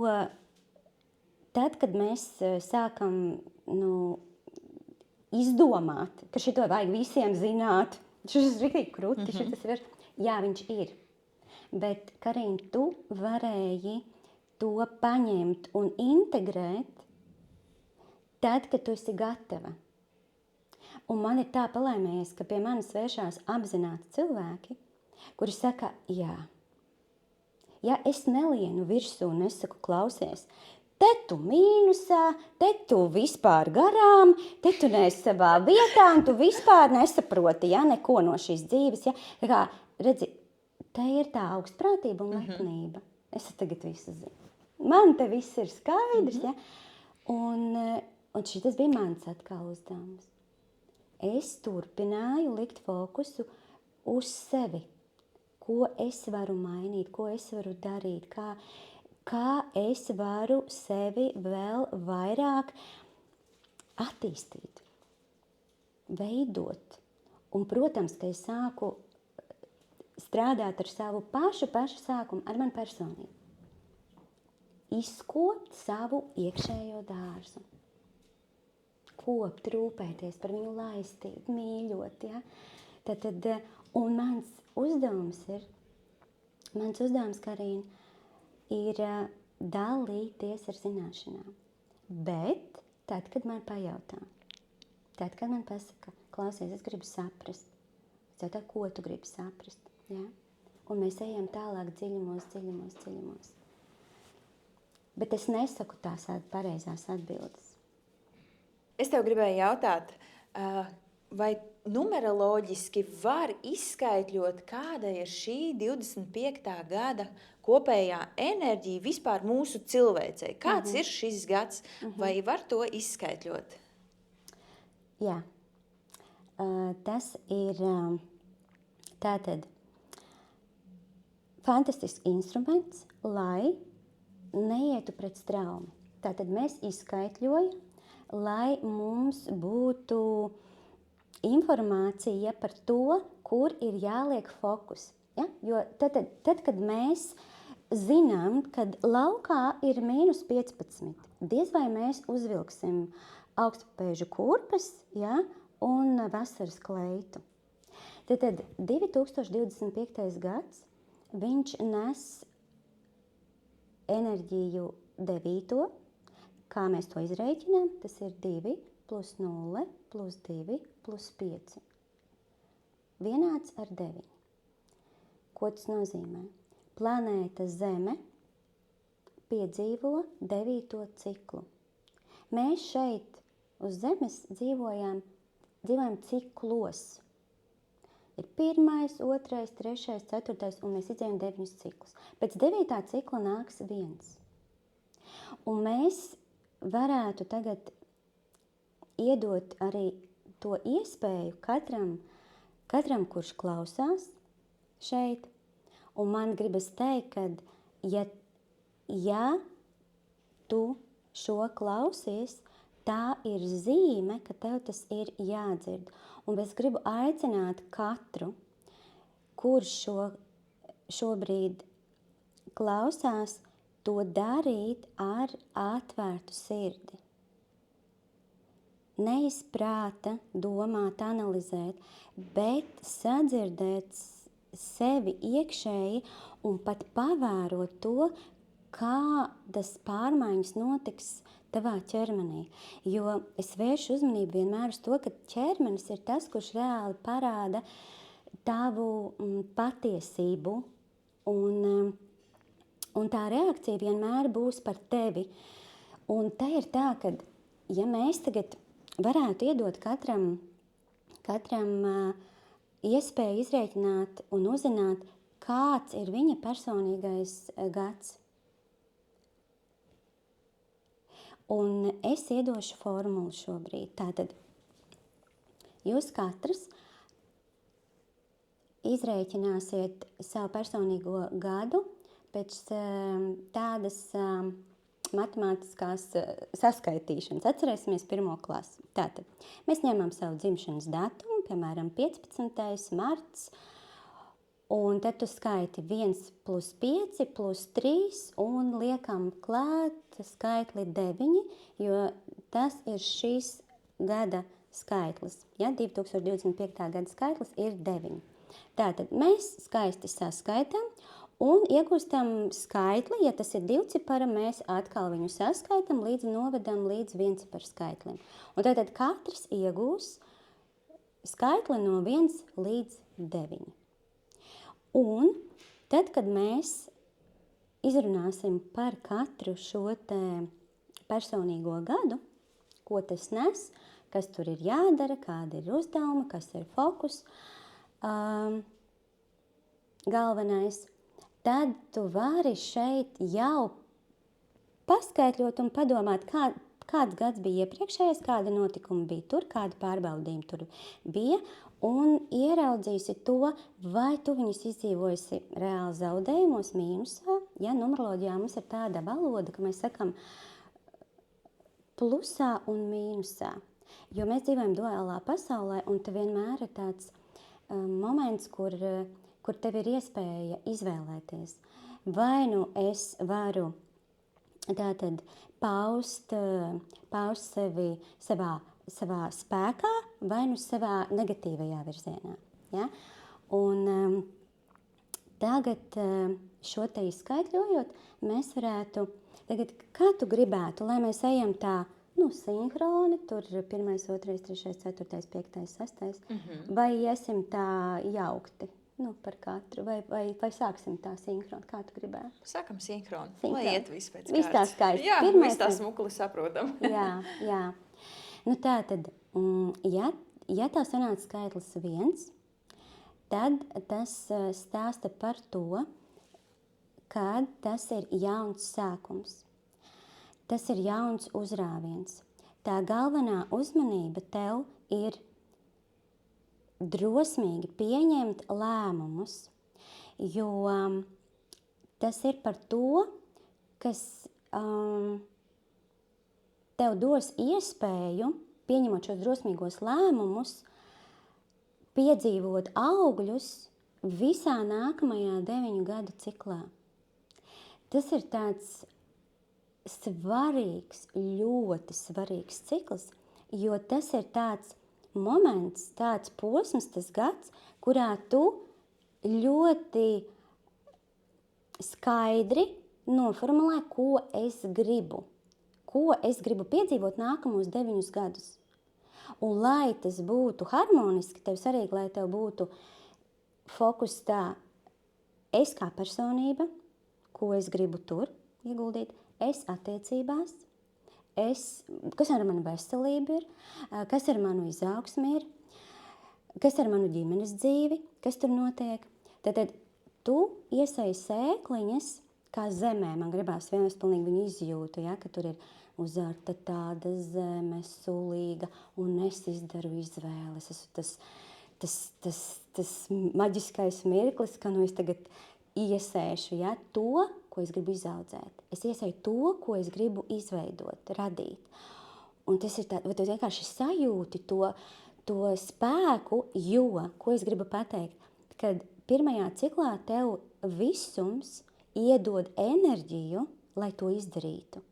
tad, kad mēs sākam izdomāt, ka šito vajag visiem zināt, šis ir rīktīgi krūti, Jā, viņš ir. Bet, Karīna, tu varēji to paņemt un integrēt tad, kad tu esi gatava. Un man ir tā palaimējies, ka pie manis vēršās apzināti cilvēki, kuri saka, jā. Ja es nelienu virsū un nesaku, klausies, te tu mīnusā, te tu vispār garām, te tu neesi savā vietā, un tu vispār nesaproti, ja, neko no šīs dzīves. Ja. Tā kā, redzi, te ir tā augstprātība un lepnība. Es tagad visu zinu. Man te viss ir skaidrs, ja. Un šitas bija mans atkal uzdevums. Es turpināju likt fokusu uz sevi. Ko es varu mainīt, ko es varu darīt, kā es varu sevi vēl vairāk attīstīt, veidot. Un, protams, ka es sāku strādāt ar savu pašu sākumu, ar manu personību. Izkopt savu iekšējo dārzu. Kopt, rūpēties par viņu, laistīt, mīļot. Ja? Un mans uzdevums, Karīna, ir dalīties ar zināšanām. Bet tad, kad man pajautā, tad, kad man pasaka, klausies, es gribu saprast, es jautā, ko tu gribi saprast, ja? Un mēs ejam tālāk dziļumos. Bet es nesaku tās pareizās atbildes. Es tev gribēju jautāt, vai numeroloģiski var izskaidrot, kāda ir šī 25. gada kopējā enerģija vispār mūsu cilvēcei? Kāds ir šis gads? Vai var to izskaidrot? Jā. Tas ir tātad fantastisks instruments, lai neietu pret straumi. Tātad mēs izskaidrojam, lai mums būtu informācija par to, kur ir jāliek fokus. Ja? Jo tad, kad mēs zinām, kad laukā ir -15, diez vai mēs uzvilksim augstpēžu kurpes, ja? Un vasaras kleitu. Tad 2025. gads, viņš nes enerģiju 9. Kā mēs to izrēķinām, tas ir 2 plus 0 plus 2 plus 5. Vienāds ar 9. Ko tas nozīmē? Planēta Zeme piedzīvo 9. ciklu. Mēs šeit uz Zemes dzīvojam ciklos. Ir 1., 2., 3., 4. un mēs izdzīvojam 9 ciklus. Pēc 9. cikla nāks 1. Un mēs varētu tagad iedot arī to iespēju katram, kurš klausās šeit. Un man gribas teikt, ka ja tu šo klausies, tā ir zīme, ka tev tas ir jādzird. Un es gribu aicināt katru, kurš šobrīd klausās, to darīt ar atvērtu sirdi. Neizprāta, domāt, analizēt, bet sadzirdēt sevi iekšēji un pat pavērot to, kādas pārmaiņas notiks tavā ķermenī. Jo es vēršu uzmanību vienmēr uz to, ka ķermenis ir tas, kurš reāli parāda tavu patiesību un tā reakcija vienmēr būs par tevi. Un te ir tā, ka ja mēs tagad varētu iedot katram iespēju izrēķināt un uzzināt, kāds ir viņa personīgais gads. Un es iedošu formulu šobrīd. Tātad jūs katrs izrēķināsiet savu personīgo gadu pēc tādas matemātiskās saskaitīšanas. Atcerēsimies 1. klasi. Tātad mēs ņemam savu dzimšanas datumu, piemēram, 15. marts, un tad tu skaiti 1 plus 5 plus 3 un liekam klāt skaitli 9, jo tas ir šīs gada skaitlis. Ja? 2025. gada skaitlis ir 9. Tātad mēs skaisti saskaitam un iegūstam skaitli. Ja tas ir divcipara, mēs atkal viņu saskaitam, līdz novedam līdz vienciparu skaitlim. Un tātad katrs iegūs skaitli no 1 līdz 9. Un tad, kad mēs izrunāsim par katru šo te personīgo gadu, ko tas nes, kas tur ir jādara, kāda ir uzdevuma, kas ir fokus, galvenais, tad tu vari šeit jau paskaidrot un padomāt, kāds gads bija iepriekšējais, kāda notikuma bija tur, kāda pārbaudījuma tur bija, un ieraudzīsi to, vai tu viņus izdzīvosi reāli zaudējumos, mīnusā. Ja numeroloģijā mums ir tāda valoda, ka mēs sakam plusā un mīnusā. Jo mēs dzīvojam duālā pasaulē, un te vienmēr ir tāds moments, kur tev ir iespēja izvēlēties. Vai nu es varu tātad paust sevi savā spēkā, vai nu savā negatīvajā virzienā. Ja? Un tagad šo te izskaidrojot, mēs varētu, tagad, kā tu gribētu, lai mēs ejam tā, sinhroni, tur 1, 2, 3, 4, 5, 6, vai iesim tā jaukti, par katru, vai sāksim tā sinhroni, kā tu gribētu? Sākam sinhroni, lai iet viss pēc kārtas. Viss tā skaisti. Jā, viss tā smukli saprotam. Jā. Tātad, ja tā sanāca skaitlis 1, tad tas stāsta par to, kad tas ir jauns sākums. Tas ir jauns uzrāviens. Tā galvenā uzmanība tev ir drosmīgi pieņemt lēmumus, jo tas ir par to, kas tev dos iespēju, pieņemot šos drosmīgos lēmumus, piedzīvot augļus visā nākamajā 9 gadu ciklā. Tas ir tāds svarīgs, ļoti svarīgs cikls, jo tas ir tāds moments, tāds posms, tas gads, kurā tu ļoti skaidri noformulē, ko es gribu piedzīvot nākamos 9 gadus. Un lai tas būtu harmoniski, tev svarīgi, lai tev būtu fokus tā, es kā personība, ko es gribu tur ieguldīt, es attiecībās, kas ar manu veselību ir, kas ar manu izaugsmi ir, kas ar manu ģimenes dzīvi, kas tur notiek. Tad tu iesēji sēkliņas, kā zemē, man gribās vienmēr pilnīgi viņu izjūtu, ja, ka tur ir uzarta tāda zeme, sulīga, un es izdaru izvēles. Tas maģiskais mirklis, ka es tagad iesēšu, ja, to, ko es gribu izaudzēt. Es iesēju to, ko es gribu izveidot, radīt. Un tas ir tā, vai tu vienkārši sajūti to spēku, jo, ko es gribu pateikt, kad pirmajā ciklā tev visums iedod enerģiju, lai to izdarītu.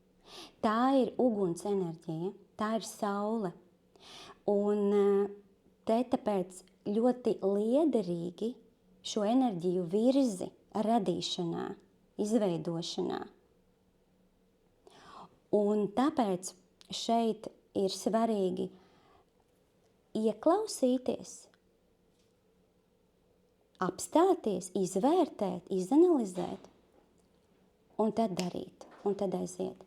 Tā ir uguns enerģija, tā ir saule. Un tāpēc ļoti liederīgi šo enerģiju virzi radīšanā, izveidošanā. Un tāpēc šeit ir svarīgi ieklausīties, apstāties, izvērtēt, izanalizēt un tad darīt, un tad aiziet.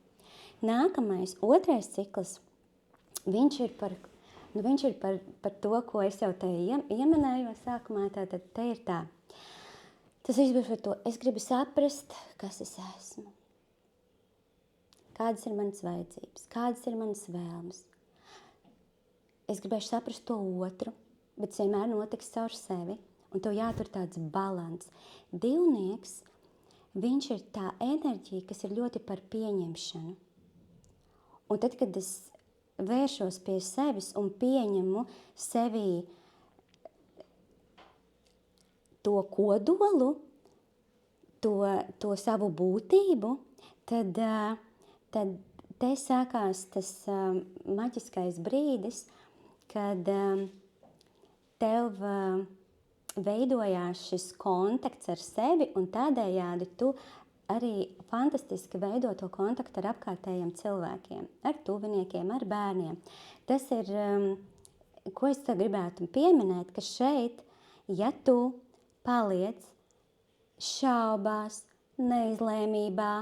Nākamais, 2. cikls, viņš ir par to, ko es jau te ieminēju sākumā, tātad te ir tā. Tas viss būs par to, es gribu saprast, kas es esmu. Kādas ir manas vajadzības, kādas ir manas vēlmes. Es gribēšu saprast to otru, bet tas vienmēr notiks caur sevi. Un tev jātur tāds balans. Divnieks, viņš ir tā enerģija, kas ir ļoti par pieņemšanu. Un tad, kad es vēršos pie sevis un pieņemu sevī to kodolu, to savu būtību, tad te sākās tas maģiskais brīdis, kad tev veidojās šis kontakts ar sevi, un tādējādi tu arī fantastiski veido to kontaktu ar apkārtējiem cilvēkiem, ar tuviniekiem, ar bērniem. Tas ir, ko es te gribētu pieminēt, ka šeit, ja tu paliec šaubās, neizlēmībā,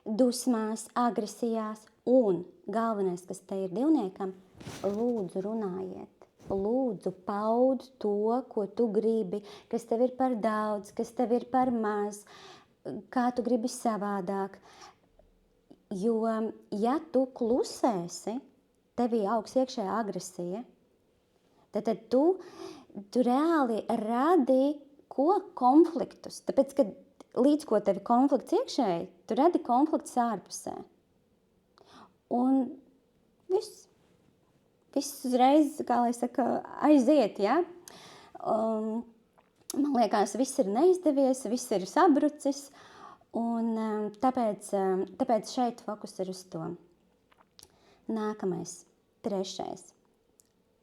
dusmās, agresijās, un galvenais, kas te ir divniekam, lūdzu runājiet. Lūdzu, paud to, ko tu gribi, kas tev ir par daudz, kas tev ir par maz, kā tu gribi savādāk. Jo, ja tu klusēsi, tevī augs iekšējā agresija, tad tu reāli radi konfliktus. Tāpēc, ka līdz ko tevi konflikts iekšēji, tu radi konflikts ārpusē. Un viss. Viss uzreiz, kā lai saka, aiziet, ja? Man liekas, viss ir neizdevies, viss ir sabrucis, un tāpēc šeit fokus ir uz to. Nākamais, 3.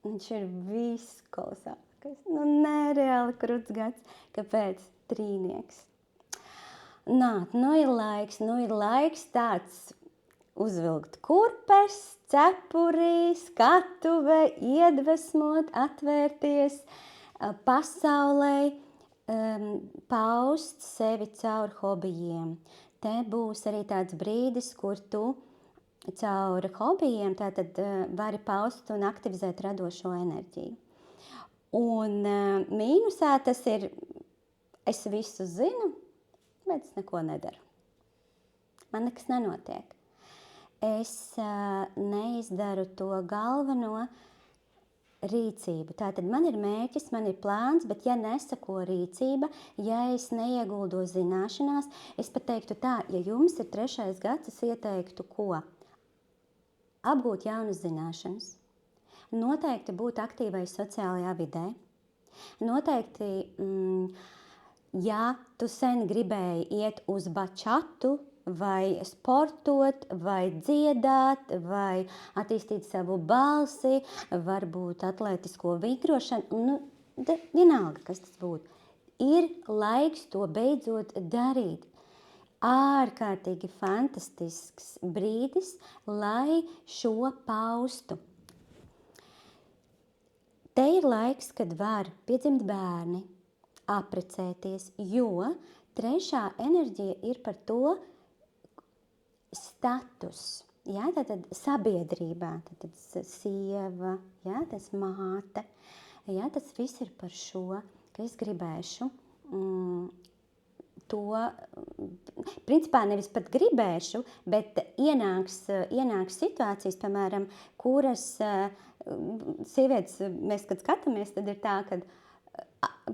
Viņš ir viskolosālākais, nereāli krūts gads. Kāpēc? Trīnieks. Nu ir laiks tāds uzvilkt kurpes, cepurī, skatuve, iedvesmot, atvērties pasaulē, paust sevi caur hobijiem. Te būs arī tāds brīdis, kur tu caur hobijiem tātad vari paust un aktivizēt radošo enerģiju. Un mīnusā tas ir, es visu zinu, bet es neko nedaru. Man nekas nenotiek. Es neizdaru to galveno rīcību. Tātad man ir mērķis, man ir plāns, bet ja nesako rīcība, ja es neieguldo zināšanās, es pat teiktu tā, ja jums ir 3. gads, es ieteiktu ko? Apgūt jaunas zināšanas. Noteikti būt aktīvai sociālajā vidē. Noteikti, ja tu sen gribēji iet uz bačatu, vai sportot, vai dziedāt, vai attīstīt savu balsi, varbūt atlētisko vingrošanu, vienalga, kas tas būtu. Ir laiks to beidzot darīt. Ārkārtīgi fantastisks brīdis, lai šo paustu. Te ir laiks, kad var piedzimt bērni, apprecēties, jo 3. enerģija ir par to, status, ja, tātad sabiedrībā, tātad sieva, ja, tas māte, ja, tas viss ir par šo, ka es gribēšu to, principā nevis pat gribēšu, bet ienāks situācijas, piemēram, kuras sievietes, mēs, kad skatāmies, tad ir tā, kad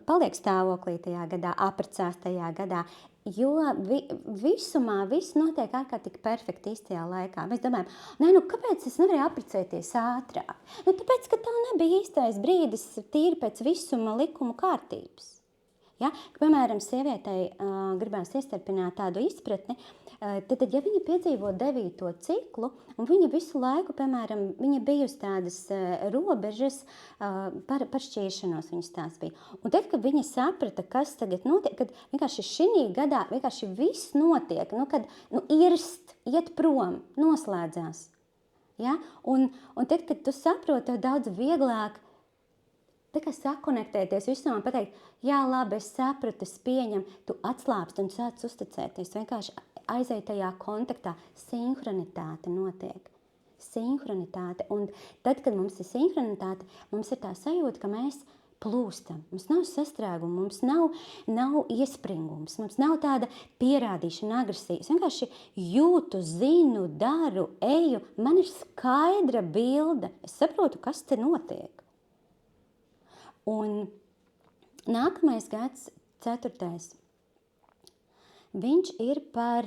paliek stāvoklī tajā gadā, apprecās tajā gadā, jo visumā viss notiek ārkārtīgi perfekti īstajā laikā. Mēs domājam, kāpēc es nevarēju apprecēties ātrāk? Tāpēc, ka tā nebija īstais brīdis tīri pēc visuma likumu kārtības. Ja? Piemēram, sievietei gribās iestarpināt tādu izpratni, tad, ja viņa piedzīvo 9. ciklu, un viņa visu laiku, piemēram, viņa bijusi tādas robežas par šķiršanos viņas tās bija. Un tad, kad viņa saprata, kas tagad notiek, kad vienkārši šī gadā vienkārši viss notiek, kad irst, iet prom, noslēdzās. Ja? Un tad, kad tu saproti, tev daudz vieglāk tā kā sakonektēties visam un pateikt, jā, labi, es sapratu, es pieņemu, tu atslāpst un sāc uzticēties. Vienkārši aiziet tajā kontaktā. Sinhronitāte notiek. Sinhronitāte. Un tad, kad mums ir sinhronitāte, mums ir tā sajūta, ka mēs plūstam. Mums nav sastrēguma, mums nav iespringums, mums nav tāda pierādīšana, agresija. Es vienkārši jūtu, zinu, daru, eju. Man ir skaidra bilde. Es saprotu, kas te notiek. Un nākamais gads, 4. Viņš ir par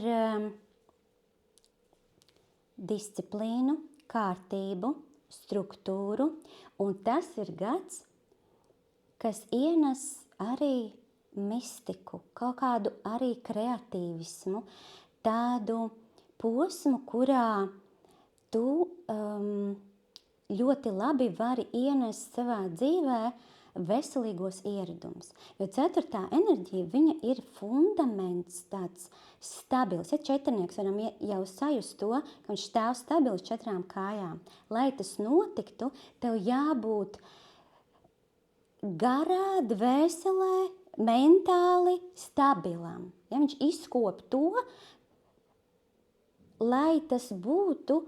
disciplīnu, kārtību, struktūru, un tas ir gads, kas ienes arī mistiku, kaut kādu arī kreatīvismu, tādu posmu, kurā tu ļoti labi vari ienest savā dzīvē veselīgos ieradumus. Jo 4. enerģija, viņa ir fundaments tāds stabils. Ja četrnieks varam jau sajust to, ka viņš stāv stabils 4 kājām. Lai tas notiktu, tev jābūt garā, dvēselē, mentāli stabilam. Ja viņš izkop to, lai tas būtu,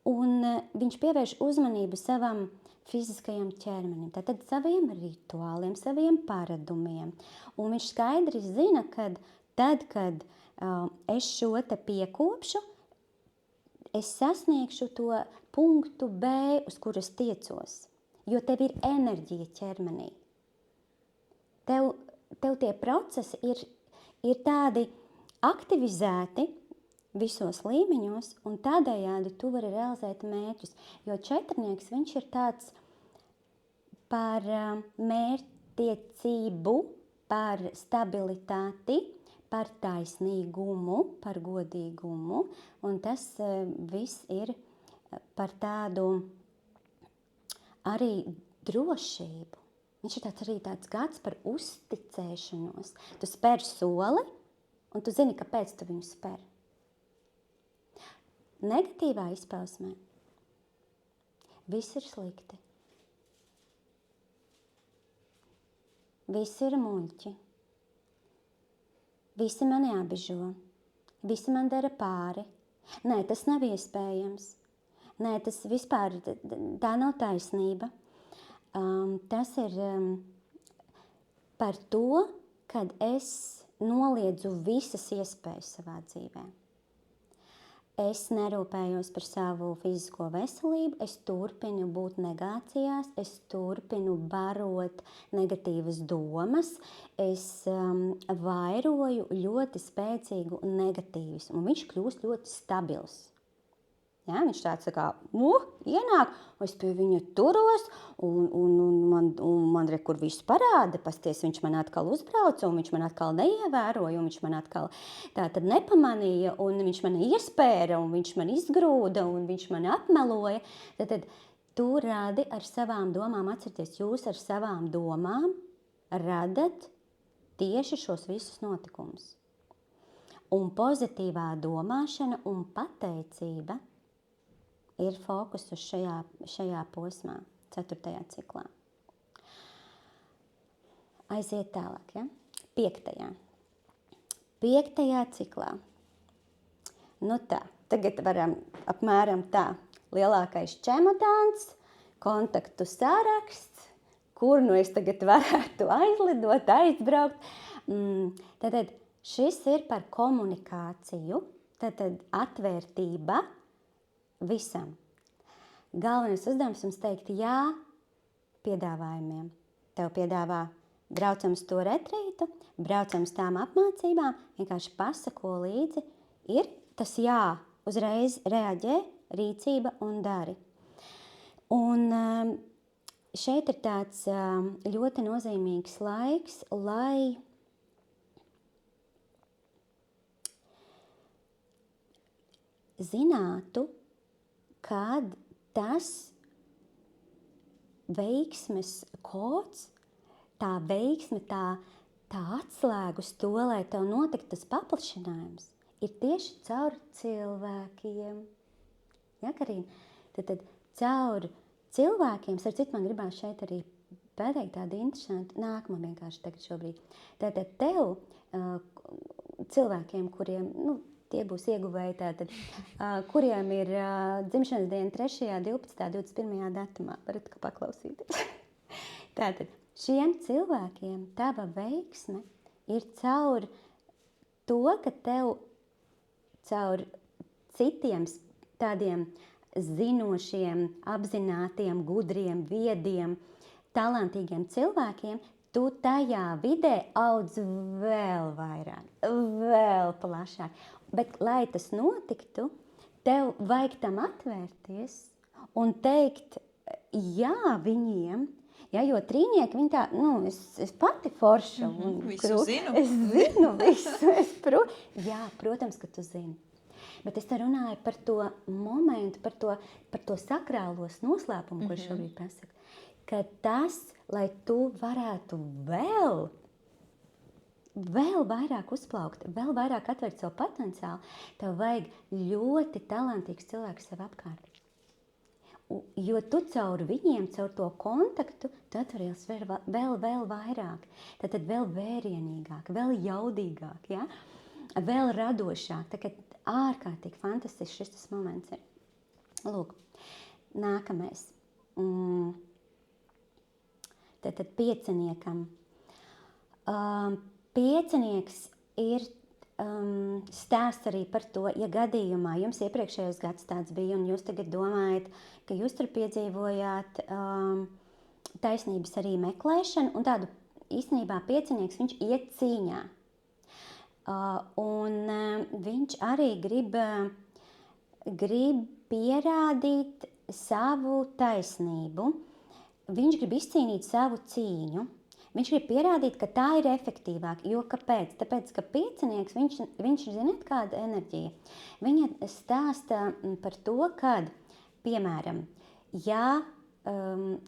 un viņš pievērš uzmanību savam fiziskajam ķermenim, tātad saviem rituāliem, saviem paradumiem. Un viņš skaidri zina, ka tad, kad es šo te piekopšu, es sasniegšu to punktu B, uz kuras tiecos. Jo tev ir enerģija ķermenī. Tev tie procesi ir tādi aktivizēti visos līmeņos, un tādējādi tu vari realizēt mērķus. Jo četrnieks, viņš ir tāds par mērķtiecību, par stabilitāti, par taisnīgumu, par godīgumu, un tas viss ir par tādu arī drošību. Viņš ir arī tāds gads par uzticēšanos. Tu spēr soli, un tu zini, kāpēc tu viņu spēr. Negatīvā izpausmē viss ir slikti. Visi ir muļķi. Visi mani apbežo. Visi man dara pāri. Nē, tas nav iespējams. Nē, tas vispār tā nav taisnība. Tas ir par to, kad es noliedzu visas iespējas savā dzīvē. Es nerūpējos par savu fizisko veselību, es turpinu būt negācijās, es turpinu barot negatīvas domas, es vairoju ļoti spēcīgu negatīvismu, un viņš kļūst ļoti stabils. Ja, viņš tāds tā kā, ienāk, es pie viņa turos, un man kur visu parāda, pasties, viņš man atkal uzbrauca, un viņš man atkal neievēroja, un viņš man atkal tā tad nepamanīja, un viņš man iespēra, un viņš man izgrūda, un viņš man apmeloja. Tad tu radi ar savām domām, atcerieties, jūs ar savām domām radat tieši šos visus notikumus. Un pozitīvā domāšana un pateicība ir fokus uz šajā posmā, 4. ciklā. Aiziet tālāk, ja? 5. 5. ciklā. Nu tā, tagad varam apmēram tā. Lielākais čemodāns, kontaktu saraksts, kur nu es tagad varētu aizlidot, aizbraukt. Tātad šis ir par komunikāciju, tātad atvērtība visam. Galvenais uzdevums jums teikt jā piedāvājumiem. Tev piedāvā braucam uz to retrītu, braucam uz tām apmācībām, vienkārši pasako līdzi. Ir tas jā, uzreiz reaģē, rīcība un dari. Un šeit ir tāds ļoti nozīmīgs laiks, lai zinātu, kad tas veiksmes kods, tā veiksme, tā atslēga uz to, lai tev notiktu tas paplašinājums, ir tieši caur cilvēkiem. Ja, Karīna? Tad caur cilvēkiem, starp citu man gribās šeit arī pateikt tādu interesantu nākumu vienkārši tagad šobrīd. Tātad tev, cilvēkiem, kuriem, tie būs ieguvēji tātad, kuriem ir dzimšanas diena 3., 12., 21. datumā. Varat paklausīties. Tātad, šiem cilvēkiem tava veiksme ir caur to, ka tev caur citiem tādiem zinošiem, apzinātiem, gudriem, viediem, talantīgiem cilvēkiem, tu tajā vidē audz vēl vairāk, vēl plašāk. Bet, lai tas notiktu, tev vajag tam atvērties un teikt jā viņiem, ja, jo trīnieki, viņi tā, es pati forša. Visu zinu. Es zinu visu. Jā, protams, ka tu zini. Bet es te runāju par to momentu, par to sakrālos noslēpumu, ko šobrīd pasaku. Ka tas, lai tu varētu vēl vairāk uzplaukt, vēl vairāk atvērt savu potenciālu, tev vajag ļoti talantīgs cilvēks sev apkārt. Jo tu caur viņiem, caur to kontaktu, tu atveries vēl vairāk. Tad vēl vērienīgāk, vēl jaudīgāk, ja? Vēl radošāk. Tā kā ārkārtīgi fantastisks šis tas moments ir. Lūk, nākamais. Tad pieciniekam. Piecinieks ir stāsts arī par to, ja gadījumā jums iepriekšējos gads tāds bija un jūs tagad domājat, ka jūs tur piedzīvojāt taisnības arī meklēšanu un tādu īstenībā piecinieks, viņš iet cīņā. Un viņš arī grib pierādīt savu taisnību, viņš grib izcīnīt savu cīņu. Viņš grib pierādīt, ka tā ir efektīvāk. Jo kāpēc? Tāpēc, ka piecinieks, viņš zināt, kāda enerģija. Viņa stāsta par to, kad, piemēram, ja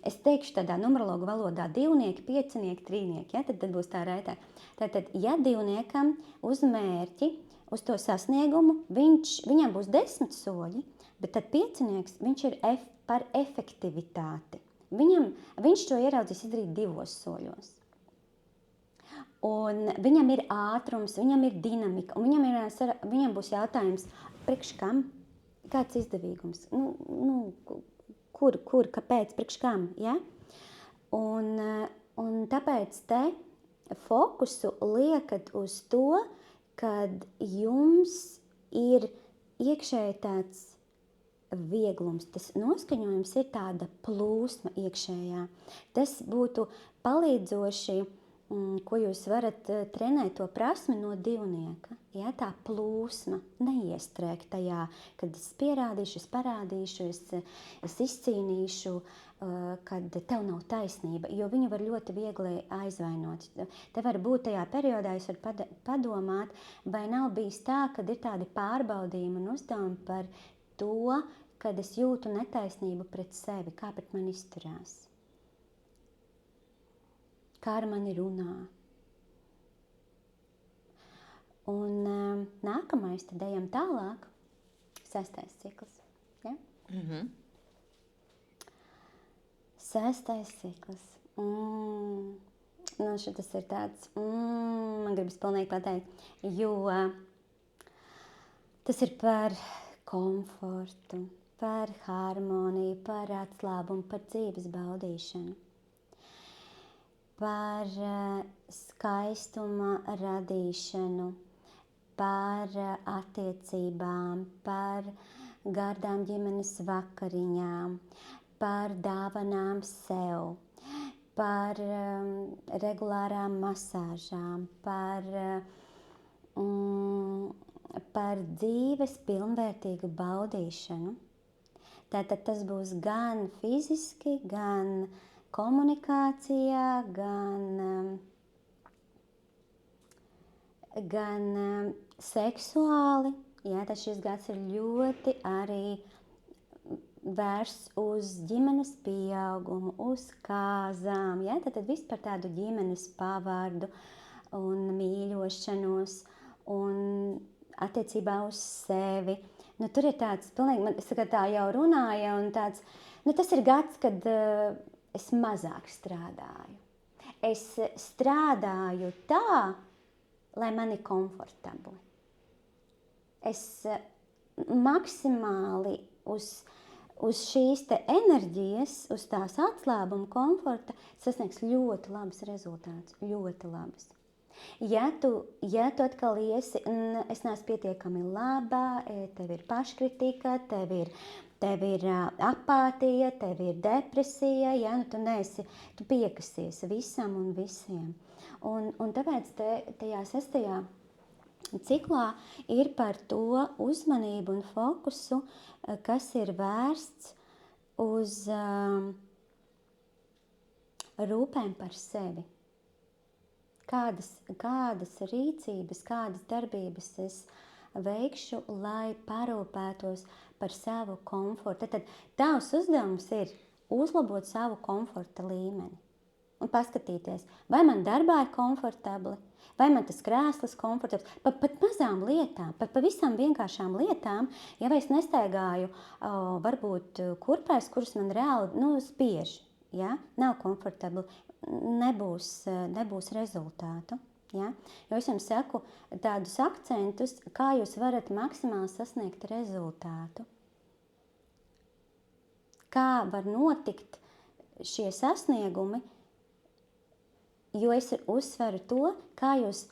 es teikšu tādā numerologu valodā divnieki, piecinieki, trīnieki, ja, tad būs tā raitā. Tātad, ja divniekam uz mērķi, uz to sasniegumu, viņam būs 10 soļi, bet tad piecinieks, viņš ir par efektivitāti. Viņš to ieraudzīs izdarīt 2 soļos. Un viņam ir ātrums, viņam ir dinamika, un viņam būs jautājums, priekš kam? Kāds izdevīgums? Kur, kāpēc, priekš kam? Ja? Un tāpēc te fokusu liekat uz to, kad jums ir iekšēji tāds vieglums, tas noskaņojums ir tāda plūsma iekšējā. Tas būtu palīdzoši, ko jūs varat trenēt to prasmi no divnieka. Ja, tā plūsma, neiestrēgt tajā, kad es pierādīšu, es parādīšu, es izcīnīšu, kad tev nav taisnība, jo viņu var ļoti viegli aizvainot. Te var būt tajā periodā, jūs varat padomāt, vai nav bijis tā, kad ir tādi pārbaudījumi un uzdevumi par to, kad es jūtu netaisnību pret sevi, kā pret mani izturās, kā ar mani runā. Un nākamais, tad ejam tālāk, 6. cikls. Ja? 6. cikls. Šitas ir tāds, man gribas pilnīgi pateikt, jo tas ir par komfortu, par harmoniju, par atslābumu, par dzīves baudīšanu, par skaistuma radīšanu, par attiecībām, par gardām ģimenes vakariņām, par dāvanām sev, par regulārām masāžām, par dzīves pilnvērtīgu baudīšanu. Tātad tas būs gan fiziski, gan komunikācijā, gan seksuāli. Jā, tad šis gads ir ļoti arī vērsts uz ģimenes pieaugumu, uz kāzām. Jā, tad vispār tādu ģimenes pavārdu un mīļošanos un attiecībā uz sevi. Tur ir tāds, pilnīgi, es tā jau runāju, un tāds, tas ir gads, kad es mazāk strādāju. Es strādāju tā, lai man ir komfortabli. Es maksimāli uz šīs te enerģijas, uz tās atslābuma komforta sasniegs ļoti labs rezultāts, ļoti labs. Ja tu atkal iesi, es neesmu pietiekami laba, tev ir paškritika, tev ir apātija, tev ir depresija, ja, tu piekasies visam un visiem. Un tāpēc tajā 6. ciklā ir par to uzmanību un fokusu, kas ir vērsts uz rūpēm par sevi. Kādas rīcības, kādas darbības es veikšu, lai parūpētos par savu komfortu. Tad tavs uzdevums ir uzlabot savu komforta līmeni un paskatīties, vai man darbā ir komfortabli, vai man tas krēsls komfortabls, pat mazām lietām, pat pavisam vienkāršām lietām, ja es nestaigāju varbūt kurpēs, kurus man reāli spiež, ja? Nav komfortabli, nebūs rezultātu. Ja? Jo es jums saku tādus akcentus, kā jūs varat maksimāli sasniegt rezultātu. Kā var notikt šie sasniegumi, jo es uzsveru to, kā jūs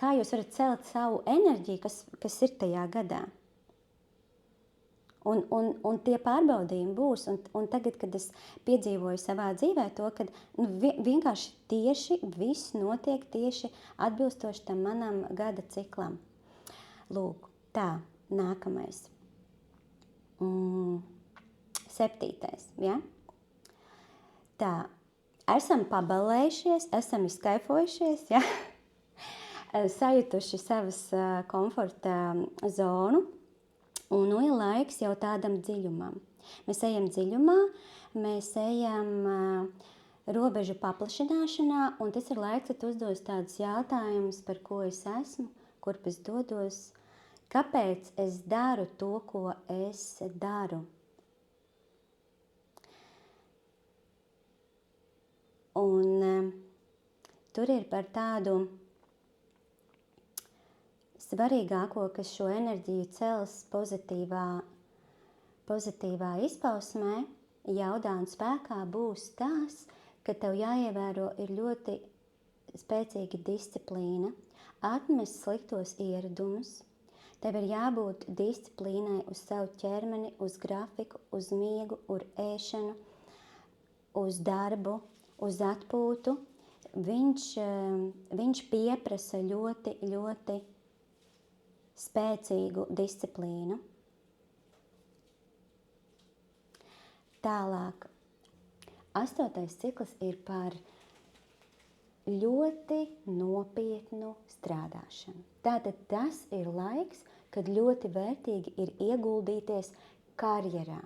varat celt savu enerģiju, kas ir tajā gadā. Un tie pārbaudījumi būs. Un tagad, kad es piedzīvoju savā dzīvē to, ka vienkārši tieši viss notiek tieši atbilstoši tam manam gada ciklam. Lūk, tā, nākamais. 7. Ja? Tā, esam pabalējušies, esam izkaifojušies, ja? Sajutuši savas komforta zonu. Un ir laiks jau tādam dziļumam. Mēs ejam dziļumā, mēs ejam robežu paplašināšanā, un tas ir laiks, kad uzdos tādus jautājumus, par ko es esmu, kurp es dodos, kāpēc es daru to, ko es daru. Un tur ir par tādu svarīgāko, kas šo enerģiju cels pozitīvā izpausmē, jaudā un spēkā, būs tās, ka tev jāievēro ir ļoti spēcīga disciplīna, atmest sliktos ieradumus, tev ir jābūt disciplīnai uz savu ķermeni, uz grafiku, uz miegu, uz ēšanu, uz darbu, uz atpūtu. Viņš pieprasa ļoti, ļoti spēcīgu disciplīnu. Tālāk, 8. cikls ir par ļoti nopietnu strādāšanu. Tātad tas ir laiks, kad ļoti vērtīgi ir ieguldīties karjerā.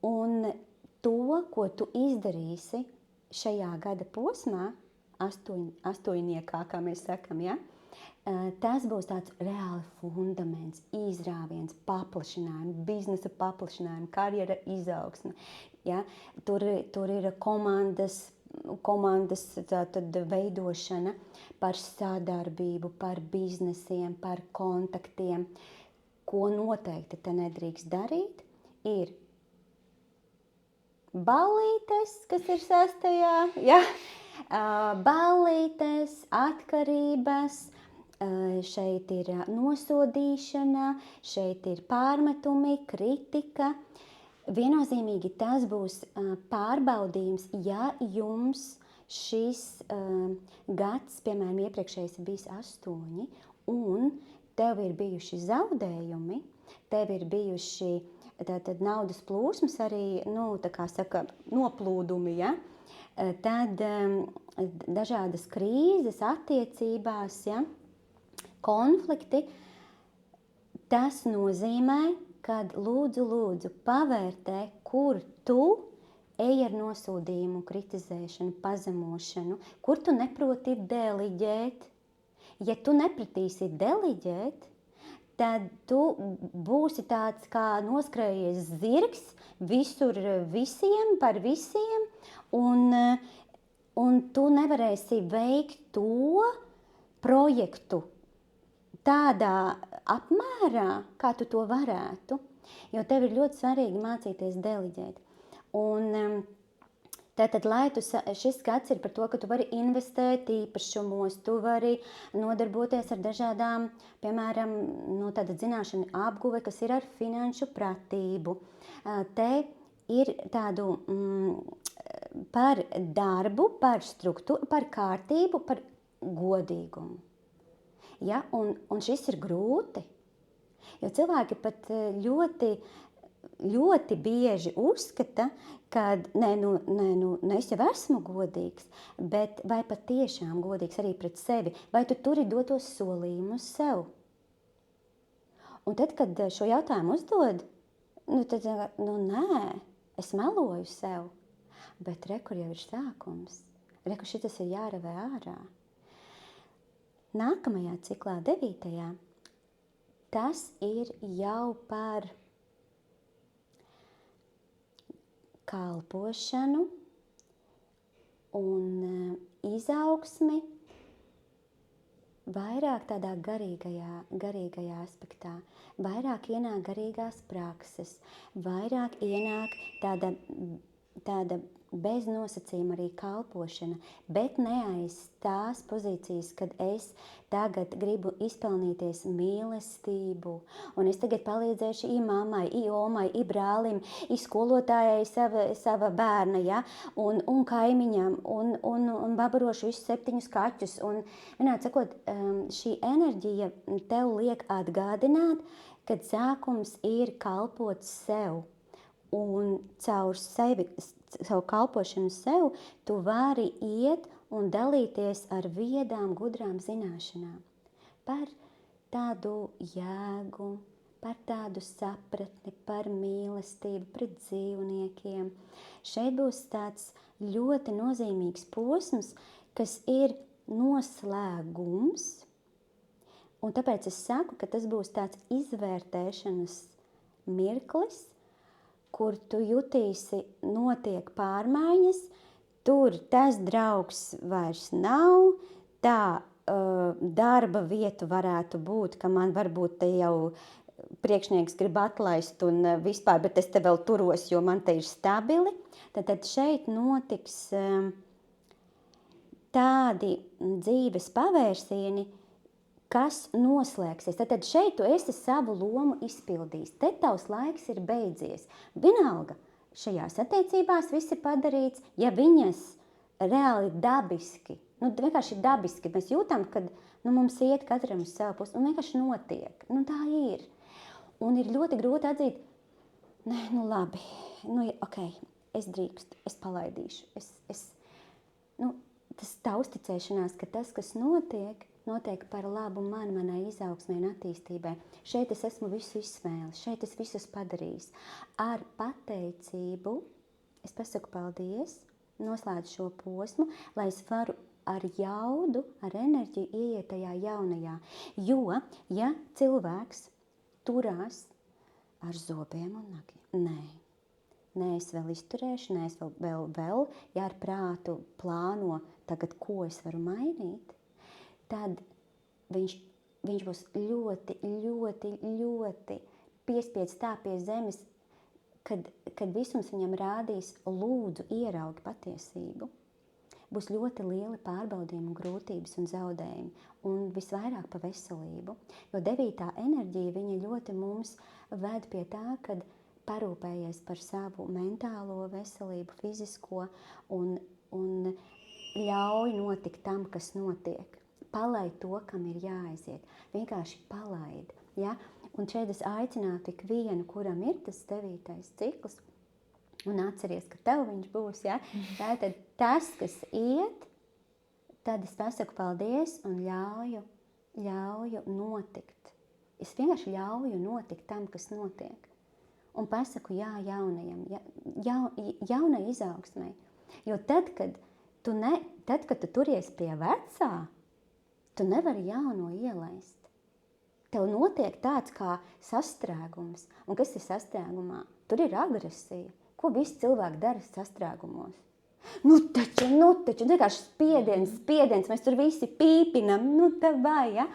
Un to, ko tu izdarīsi šajā gada posmā, astoņniekā, kā mēs sakam, ja? Tas būs tāds reāli fundaments, izrāviens, paplašinājums, biznesa paplašinājums, karjera izaugsme. Ja? Tur ir komandas tātad veidošana par sadarbību, par biznesiem, par kontaktiem. Ko noteikti te nedrīkst darīt, ir ballītes, kas ir 6. Ja? Ballītes, atkarības, šeit ir nosodīšana, šeit ir pārmetumi, kritika. Viennozīmīgi tas būs pārbaudījums, ja jums šis gads, piemēram, iepriekšējais bijis 8, un tev ir bijuši zaudējumi, tev ir bijuši tātad naudas plūsmas arī, tā kā saka, noplūdumi, ja? Tad dažādas krīzes attiecībās, ja? Konflikti, tas nozīmē, kad lūdzu pavērtē, kur tu ej ar nosodījumu, kritizēšanu, pazemošanu, kur tu neproti deliģēt. Ja tu nepratīsi deliģēt, tad tu būsi tāds kā noskrējies zirgs visur visiem, par visiem, un tu nevarēsi veikt to projektu tādā apmērā, kā tu to varētu, jo tev ir ļoti svarīgi mācīties deliģēt. Un tātad, šis gads ir par to, ka tu vari investēt īpašumos, tu vari nodarboties ar dažādām, piemēram, tāda zināšana apguve, kas ir ar finanšu pratību. Te ir tādu par darbu, par struktūru, par kārtību, par godīgumu. Ja? Un šis ir grūti, jo cilvēki pat ļoti bieži uzskata, ka es jau esmu godīgs, bet vai patiešām godīgs arī pret sevi, vai tu turi dotos solījumus sev, Un tad, kad šo jautājumu uzdod, tad, nē, es meloju sev. Bet kur jau ir sākums? Kur šitas ir jārevē ārā. Nākamajā ciklā, 9. tas ir jau par kalpošanu un izaugsmi vairāk tādā garīgajā aspektā. Vairāk ienāk garīgās prakses, vairāk ienāk tāda bez nosacījuma arī kalpošana, bet ne aiz tās pozīcijas, kad es tagad gribu izpelnīties mīlestību, un es tagad palīdzēšu mammai, omai, brālim, skolotājai sava bērna, ja? un kaimiņam, un babarošu visus 7 kaķus. Un, vienādi sakot, šī enerģija tev liek atgādināt, kad sākums ir kalpot sev, un caur savu kalpošanu sev, tu vari iet un dalīties ar viedām, gudrām zināšanām par tādu jēgu, par tādu sapratni, par mīlestību pret dzīvniekiem. Šeit būs tāds ļoti nozīmīgs posms, kas ir noslēgums, un tāpēc es saku, ka tas būs tāds izvērtēšanas mirklis, kur tu jutīsi, notiek pārmaiņas, tur tas draugs vairs nav, tā darba vietu varētu būt, ka man varbūt te jau priekšnieks grib atlaist un vispār, bet es te vēl turos, jo man te ir stabili. Tad šeit notiks tādi dzīves pavērsieni, kas noslēgsies. Tad šeit tu esi savu lomu izpildījis. Te tavs laiks ir beidzies. Vienalga, šajās attiecībās viss ir padarīts, ja viņas reāli dabiski, vienkārši dabiski, mēs jūtam, kad mums iet katram uz savu pusi, un vienkārši notiek. Tā ir. Un ir ļoti grūti atzīt, labi, ok, es drīkstu, es palaidīšu. Tas tā uzticēšanās, ka tas, kas notiek par labu manai izaugsmē un attīstībai. Šeit es esmu visu izsmēlis, šeit es visus padarījis. Ar pateicību es pasaku paldies, noslēdzu šo posmu, lai es varu ar jaudu, ar enerģiju ieiet tajā jaunajā. Jo, ja cilvēks turās ar zobiem un nagiem, nē, es vēl izturēšu, nē, es vēl, ja ar prātu plāno tagad, ko es varu mainīt, tad viņš būs ļoti, ļoti, ļoti piespiedz tā pie zemes, kad visums viņam rādīs lūdzu ieraugi patiesību. Būs ļoti lieli pārbaudījumi, grūtības un zaudējumi, un visvairāk pa veselību. Jo 9. enerģija viņa ļoti mums ved pie tā, kad parūpējies par savu mentālo veselību, fizisko, un ļauj notikt tam, kas notiek. Palaid to, kam ir jāaiziet. Vienkārši palaid. Ja? Un šeit es aicinātu ikvienu, kuram ir tas 9. cikls, un atceries, ka tev viņš būs. Ja? Tātad tas, kas iet, tad es pasaku paldies un ļauju notikt. Es vienkārši ļauju notikt tam, kas notiek. Un pasaku jā jaunajam, jaunai izaugsmai. Jo tad, kad tu turies pie vecā, tu nevari jauno ielaist. Tev notiek tāds kā sastrēgums. Un kas ir sastrēgumā? Tur ir agresija. Ko visi cilvēki dara sastrēgumos? Taču, vienkārši spiediens, mēs tur visi pīpinam, tā vai, ja?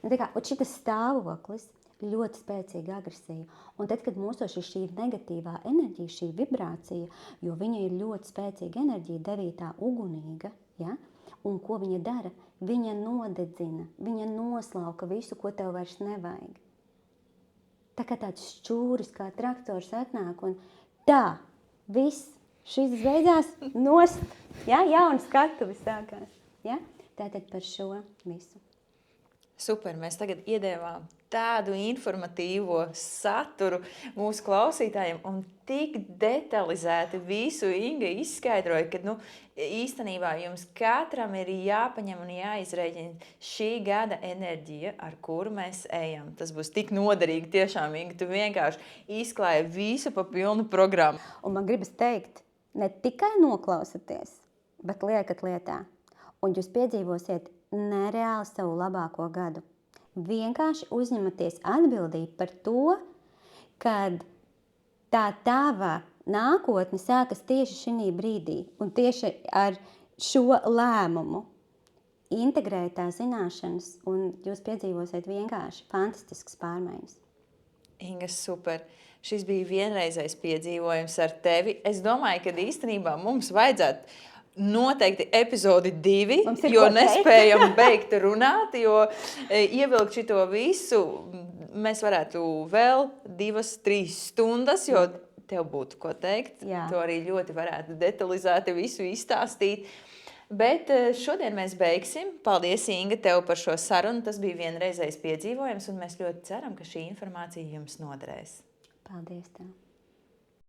Un šitas stāvoklis, ļoti spēcīga agresija. Un tad, kad mūsos ir šī negatīvā enerģija, šī vibrācija, jo viņa ir ļoti spēcīga enerģija, 9. ugunīga, ja? Un ko viņa dara? Viņa nodedzina, viņa noslauka visu, ko tev vairs nevajag. Tā kā tāds šķūris, kā traktors atnāk, un tā, viss, šis beidzās, nost, ja? Jauns skatuves sākās. Ja? Tātad par šo visu. Super, mēs tagad iedēvām tādu informatīvo saturu mūsu klausītājiem un tik detalizēti visu Inga izskaidroja, ka īstenībā jums katram ir jāpaņem un jāizrēķina šī gada enerģija, ar kuru mēs ejam. Tas būs tik noderīgi tiešām, Inga, tu vienkārši izklāji visu pa pilnu programmu. Un man gribas teikt, ne tikai noklausaties, bet liekat lietā. Un jūs piedzīvosiet nereāli savu labāko gadu. Vienkārši uzņematies atbildību par to, kad tā tava nākotne sākas tieši šī brīdī un tieši ar šo lēmumu. Integrējiet tās zināšanas un jūs piedzīvosiet vienkārši fantastiskas pārmaiņas. Inga, super! Šis bija vienreizais piedzīvojums ar tevi. Es domāju, ka īstenībā mums vajadzētu noteikti epizodi 2, jo nespējam beigt runāt, jo ievilkt šito visu mēs varētu vēl 2-3 stundas, jo tev būtu ko teikt. Jā. To arī ļoti varētu detalizēti visu izstāstīt. Bet šodien mēs beigsim. Paldies, Inga, tev par šo sarunu. Tas bija vienreizējs piedzīvojums, un mēs ļoti ceram, ka šī informācija jums noderēs. Paldies tev!